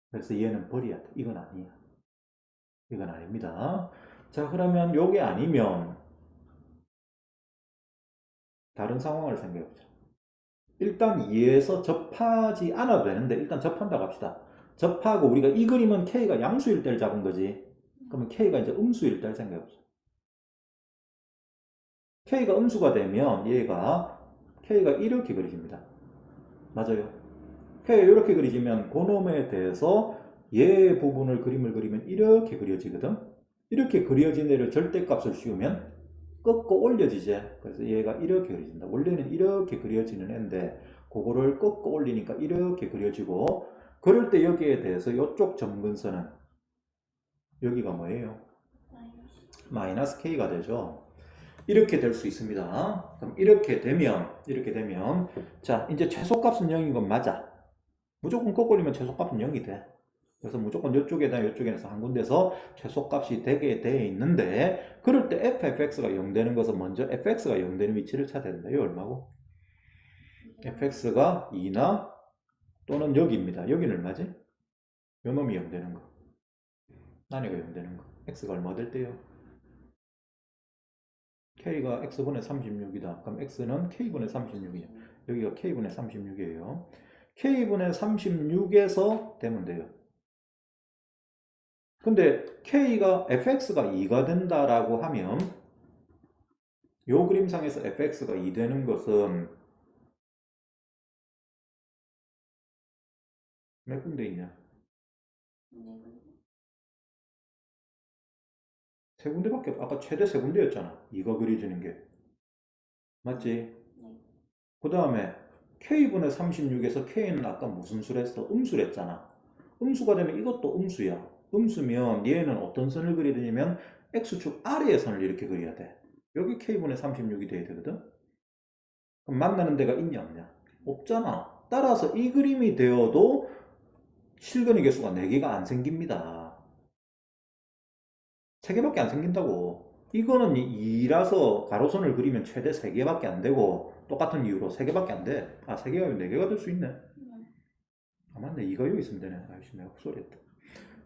그래서 얘는 버려야 돼. 이건 아니야. 이건 아닙니다. 자, 그러면 요게 아니면 다른 상황을 생각해보자. 일단 2에서 접하지 않아도 되는데 일단 접한다고 합시다. 접하고 우리가 이 그림은 K가 양수일 때를 잡은 거지. 그러면 K가 이제 음수일 때를 생각해보자. K가 음수가 되면 K가 이렇게 그려집니다. 맞아요. K가 이렇게 그려지면 그놈에 대해서 얘 부분을 그림을 그리면 이렇게 그려지거든. 이렇게 그려진 애를 절대값을 씌우면 꺾고 올려지지. 그래서 얘가 이렇게 그려진다. 원래는 이렇게 그려지는 애인데 그거를 꺾고 올리니까 이렇게 그려지고, 그럴 때 여기에 대해서 이쪽 점근선은 여기가 뭐예요? 마이너스 K가 되죠. 이렇게 될 수 있습니다. 그럼 이렇게 되면 자, 이제 최소값은 0인 건 맞아. 무조건 꺾고 올리면 최소값은 0이 돼. 그래서 무조건 이쪽에다 이쪽에서 한 군데서 최소값이 되게 돼 있는데, 그럴 때 fx가 0 되는 것은 먼저 fx가 0 되는 위치를 찾아야 된다. 이거 얼마고? fx가 2나 또는 여기입니다. 여기는 얼마지? 요 놈이 0 되는 거. 난이가 0 되는 거. x가 얼마 될 때요? k가 x분의 36이다. 그럼 x는 k분의 36이야. 여기가 k분의 36이에요. k분의 36에서 되면 돼요. 근데 K가 fx가 2가 된다라고 하면 요 그림상에서 fx가 2 되는 것은 몇 군데 있냐? 세 군데밖에 아까 최대 세 군데였잖아. 2가 그려지는 게. 맞지? 그 다음에 K분의 36에서 K는 아까 무슨 수랬어? 음수랬잖아. 음수가 되면 이것도 음수야. 음수면 얘는 어떤 선을 그려야 되냐면 X축 아래의 선을 이렇게 그려야 돼. 여기 K분의 36이 돼야 되거든? 그럼 만나는 데가 있냐 없냐? 없잖아. 따라서 이 그림이 되어도 실근의 개수가 4개가 안 생깁니다. 3개밖에 안 생긴다고. 이거는 2라서 가로선을 그리면 최대 3개밖에 안 되고, 똑같은 이유로 3개밖에 안 돼. 아, 3개가 4개가 될 수 있네. 아, 맞네. 2가 여기 있으면 되네. 아이씨, 내가 헛소리했다.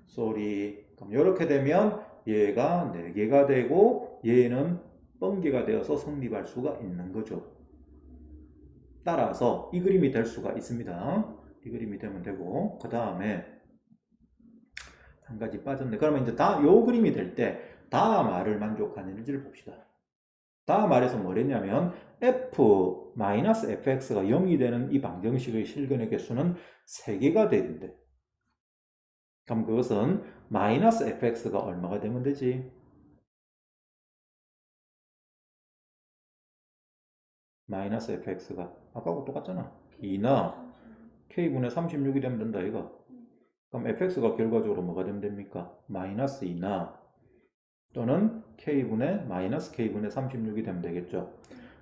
쏘리. 그럼 이렇게 되면 얘가 4개가 되고 얘는 뻥개가 되어서 성립할 수가 있는 거죠. 따라서 이 그림이 될 수가 있습니다. 이 그림이 되면 되고, 그 다음에 한 가지 빠졌네. 그러면 이제 요 그림이 될 때 다 말을 만족하는지를 봅시다. 다 말에서 뭐랬냐면 f-fx가 0이 되는 이 방정식의 실근의 개수는 3개가 되는데, 그럼 그것은 마이너스 fx가 얼마가 되면 되지? 마이너스 fx가 아까하고 똑같잖아. 2나 k분의 36이 되면 된다 이거. 그럼 fx가 결과적으로 뭐가 되면 됩니까? 마이너스 2나 또는 k분의 마이너스 k분의 36이 되면 되겠죠.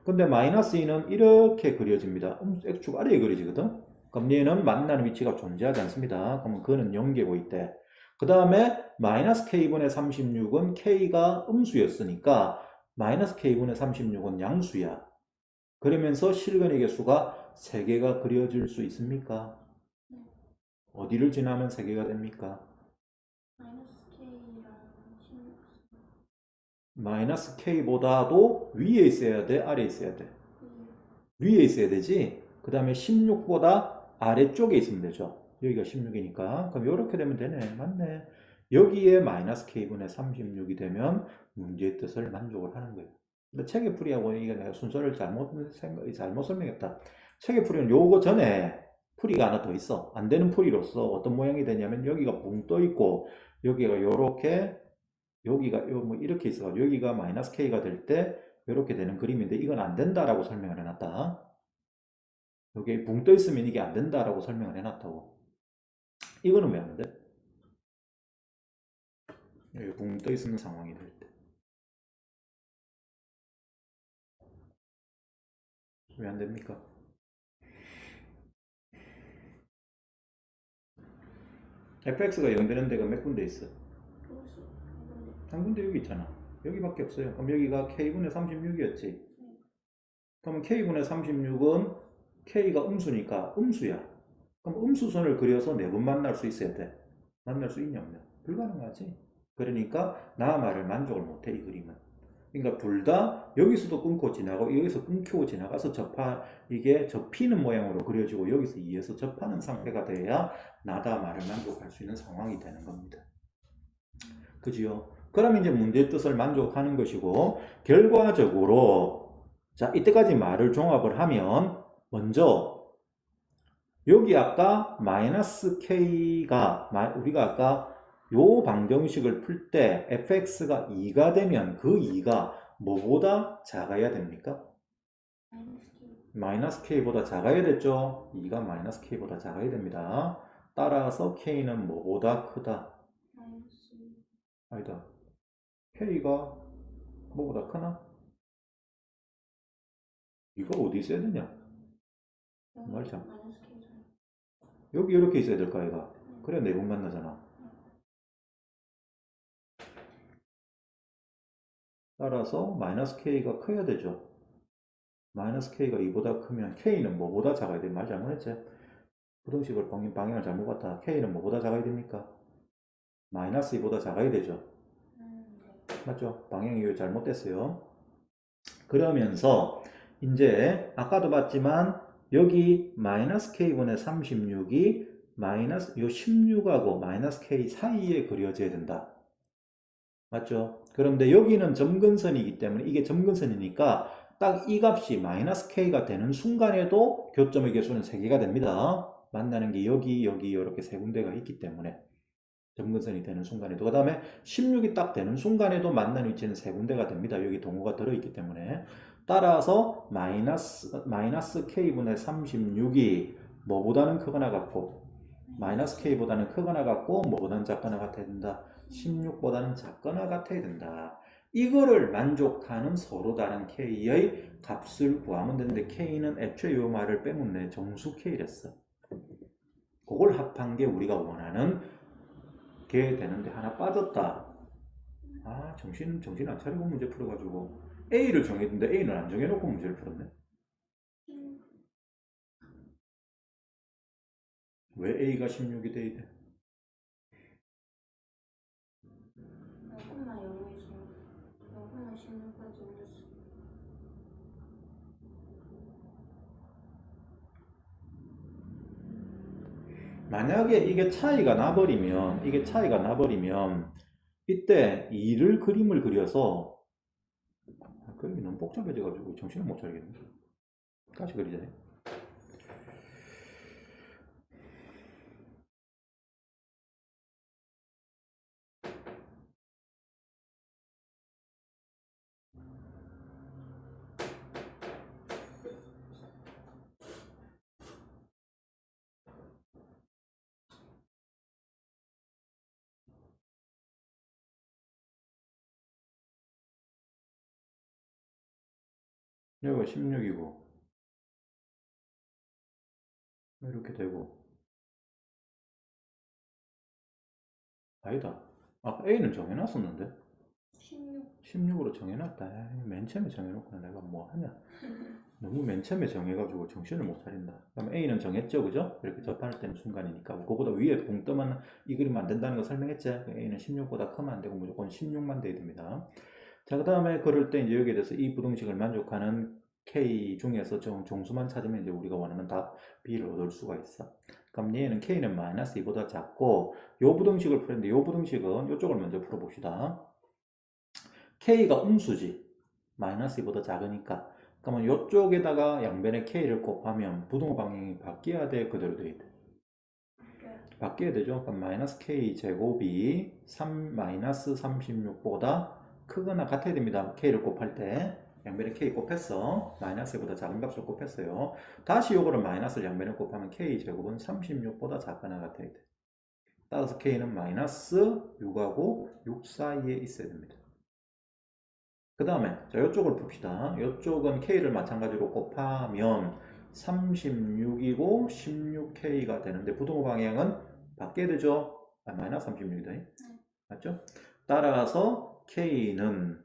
근데 마이너스 2는 이렇게 그려집니다. x축 아래에 그려지거든. 그럼 얘는 만나는 위치가 존재하지 않습니다. 그러면 그는 0개고 있대. 그 다음에 마이너스 k분의 36은 k가 음수였으니까 마이너스 k분의 36은 양수야. 그러면서 실근의 개수가 3개가 그려질 수 있습니까? 어디를 지나면 3개가 됩니까? 마이너스 K보다도 위에 있어야 돼? 아래에 있어야 돼? 위에 있어야 되지? 그 다음에 16보다 아래쪽에 있으면 되죠. 여기가 16이니까. 그럼 이렇게 되면 되네. 맞네. 여기에 마이너스 K분의 36이 되면 문제의 뜻을 만족을 하는 거예요. 근데 체계풀이하고 이게 내가 순서를 잘못 설명했다. 체계풀이는 요거 전에 풀이가 하나 더 있어. 안 되는 풀이로서 어떤 모양이 되냐면 여기가 붕 떠 있고 여기가 요렇게 여기가 뭐 이렇게 있어. 여기가 마이너스 K가 될 때 이렇게 되는 그림인데 이건 안 된다라고 설명을 해놨다. 여기 붕 떠 있으면 이게 안 된다라고 설명을 해놨다고. 이거는 왜 안 돼? 여기 붕 떠 있는 상황이 될 때. 왜 안 됩니까? fx가 0 되는 데가 몇 군데 있어? 한 군데 여기 있잖아. 여기밖에 없어요. 그럼 여기가 k분의 36이었지. 그러면 k분의 36은 k가 음수니까 음수야. 그럼 음수선을 그려서 네 번 만날 수 있어야 돼. 만날 수 있냐 없냐? 불가능하지. 그러니까 나 말을 만족을 못해 이 그림은. 그러니까 둘 다 여기서도 끊고 지나고 여기서 끊기고 지나가서 이게 접히는 모양으로 그려지고 여기서 이어서 접하는 상태가 돼야 나다 말을 만족할 수 있는 상황이 되는 겁니다. 그지요? 그럼 이제 문제의 뜻을 만족하는 것이고 결과적으로 자 이때까지 말을 종합을 하면 먼저 여기 아까 마이너스 k가 우리가 아까 요 방정식을 풀 때 fx가 2가 되면 그 2가 뭐보다 작아야 됩니까? 마이너스 k보다 작아야 됐죠? 2가 마이너스 k보다 작아야 됩니다. 따라서 k는 뭐보다 크다? 아니다. k가 뭐보다 크나? 이거 어디 있어야 되냐? 말참. 여기 이렇게 있어야 될까, 이가? 그래, 네 번 만나잖아. 따라서 마이너스 k가 커야 되죠. 마이너스 k가 2보다 크면 k는 뭐보다 작아야 돼? 말 잘못했지? 부등식을 방향을 잘못 봤다. k는 뭐보다 작아야 됩니까? 마이너스 2보다 작아야 되죠. 맞죠? 방향이 잘못됐어요. 그러면서 이제 아까도 봤지만 여기 마이너스 k분의 36이 마이너스 요 16하고 마이너스 k 사이에 그려져야 된다. 맞죠? 그런데 여기는 점근선이기 때문에 이게 점근선이니까 딱 이 값이 마이너스 k가 되는 순간에도 교점의 개수는 3개가 됩니다. 만나는 게 여기 이렇게 세 군데가 있기 때문에 점근선이 되는 순간에도 그 다음에 16이 딱 되는 순간에도 만나는 위치는 세 군데가 됩니다. 여기 동호가 들어있기 때문에 따라서 마이너스 k분의 36이 뭐보다는 크거나 같고 마이너스 k보다는 크거나 같고 뭐보다는 작거나 같아야 된다. 16보다는 작거나 같아야 된다. 이거를 만족하는 서로 다른 k의 값을 구하면 되는데 k는 애초에 이 말을 빼면 내 정수 k랬어. 그걸 합한 게 우리가 원하는 게 되는데 하나 빠졌다. 아 정신 안 차리고 문제 풀어가지고 A를 정했는데 A는 안 정해놓고 문제를 풀었네. 왜 A가 16이 돼야 돼? 조금만 영어에서 조금만 16까지 올렸어. 만약에 이게 차이가 나버리면 이때 2를 그림을 그려서 그림이 너무 복잡해져가지고 정신을 못 차리겠네. 다시 그리자. 여기가 16이고 이렇게 되고 아니다. 아까 A는 정해놨었는데 16으로 정해놨다. 에이, 맨 처음에 정해놓고 내가 뭐 하냐. 너무 맨 처음에 정해가지고 정신을 못 차린다. 그럼 A는 정했죠, 그죠? 이렇게 접할 때는 순간이니까. 그거보다 위에 붕 떠만 이 그림 안 된다는 거 설명했지? A는 16보다 크면 안 되고 무조건 16만 돼야 됩니다. 자, 그 다음에 그럴 때 이제 여기에 대해서 이 부등식을 만족하는 K 중에서 정수만 찾으면 이제 우리가 원하는 답 B를 얻을 수가 있어. 그럼 얘는 K는 마이너스 2보다 작고, 요 부등식을 풀었는데 요 부등식은 이쪽을 먼저 풀어봅시다. K가 음수지. 마이너스 2보다 작으니까. 그러면 이쪽에다가 양변에 K를 곱하면 부등호 방향이 바뀌어야 돼? 그대로 돼 있대? 바뀌어야 되죠. 그럼 마이너스 K 제곱이 마이너스 36보다 크거나 같아야 됩니다. K를 곱할 때. 양변에 K 곱했어. 마이너스보다 작은 값을 곱했어요. 다시 요거를 마이너스를 양변에 곱하면 K 제곱은 36보다 작거나 같아야 돼. 따라서 K는 마이너스 6하고 6 사이에 있어야 됩니다. 그 다음에 자 이쪽을 봅시다. 이쪽은 K를 마찬가지로 곱하면 36이고 16K가 되는데 부등호 방향은 바뀌어야 되죠? 마이너스 36이다. 맞죠? 따라서 K는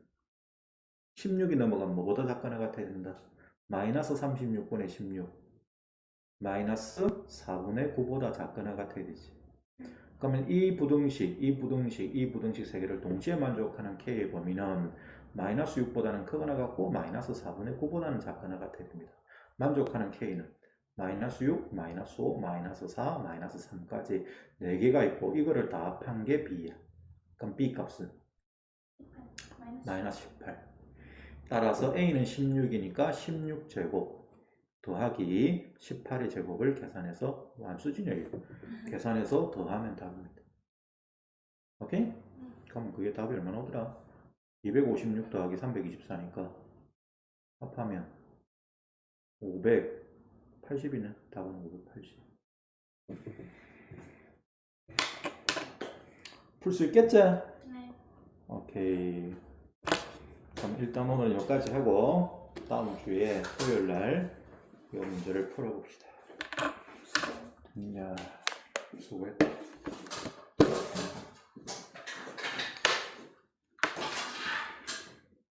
16이 넘어가면 뭐보다 작거나 같아야 된다. 마이너스 36분의 16 마이너스 4분의 9보다 작거나 같아야 되지. 그러면 이 부등식, 이 부등식, 이 부등식 세 개를 동시에 만족하는 K의 범위는 마이너스 6보다는 크거나 같고 마이너스 4분의 9보다는 작거나 같아야 됩니다. 만족하는 K는 마이너스 6, 마이너스 5, 마이너스 4, 마이너스 3까지 4개가 있고 이거를 다 합한 게 B야. 그럼 B 값은 마이너스 18. 따라서 A는 16이니까 16제곱 더하기 18의 제곱을 계산해서 완수진이야 이거. 계산해서 더하면 답입니다. 오케이? 그럼 그게 답이 얼마나 오더라? 256 더하기 324니까 합하면 580이네. 답은 580. 풀 수 있겠지? 네. 오케이. 그럼 일단 오늘 여기까지 하고 다음 주에 토요일 날 이 문제를 풀어봅시다. 야, 수고했다.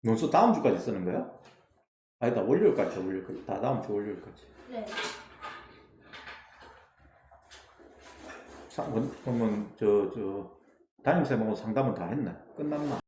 논술 다음 주까지 쓰는 거야? 아니다, 월요일까지, 월요일까지. 다 다음 주 월요일까지. 네. 그러면 담임쌤하고 상담은 다 했나? 끝났나?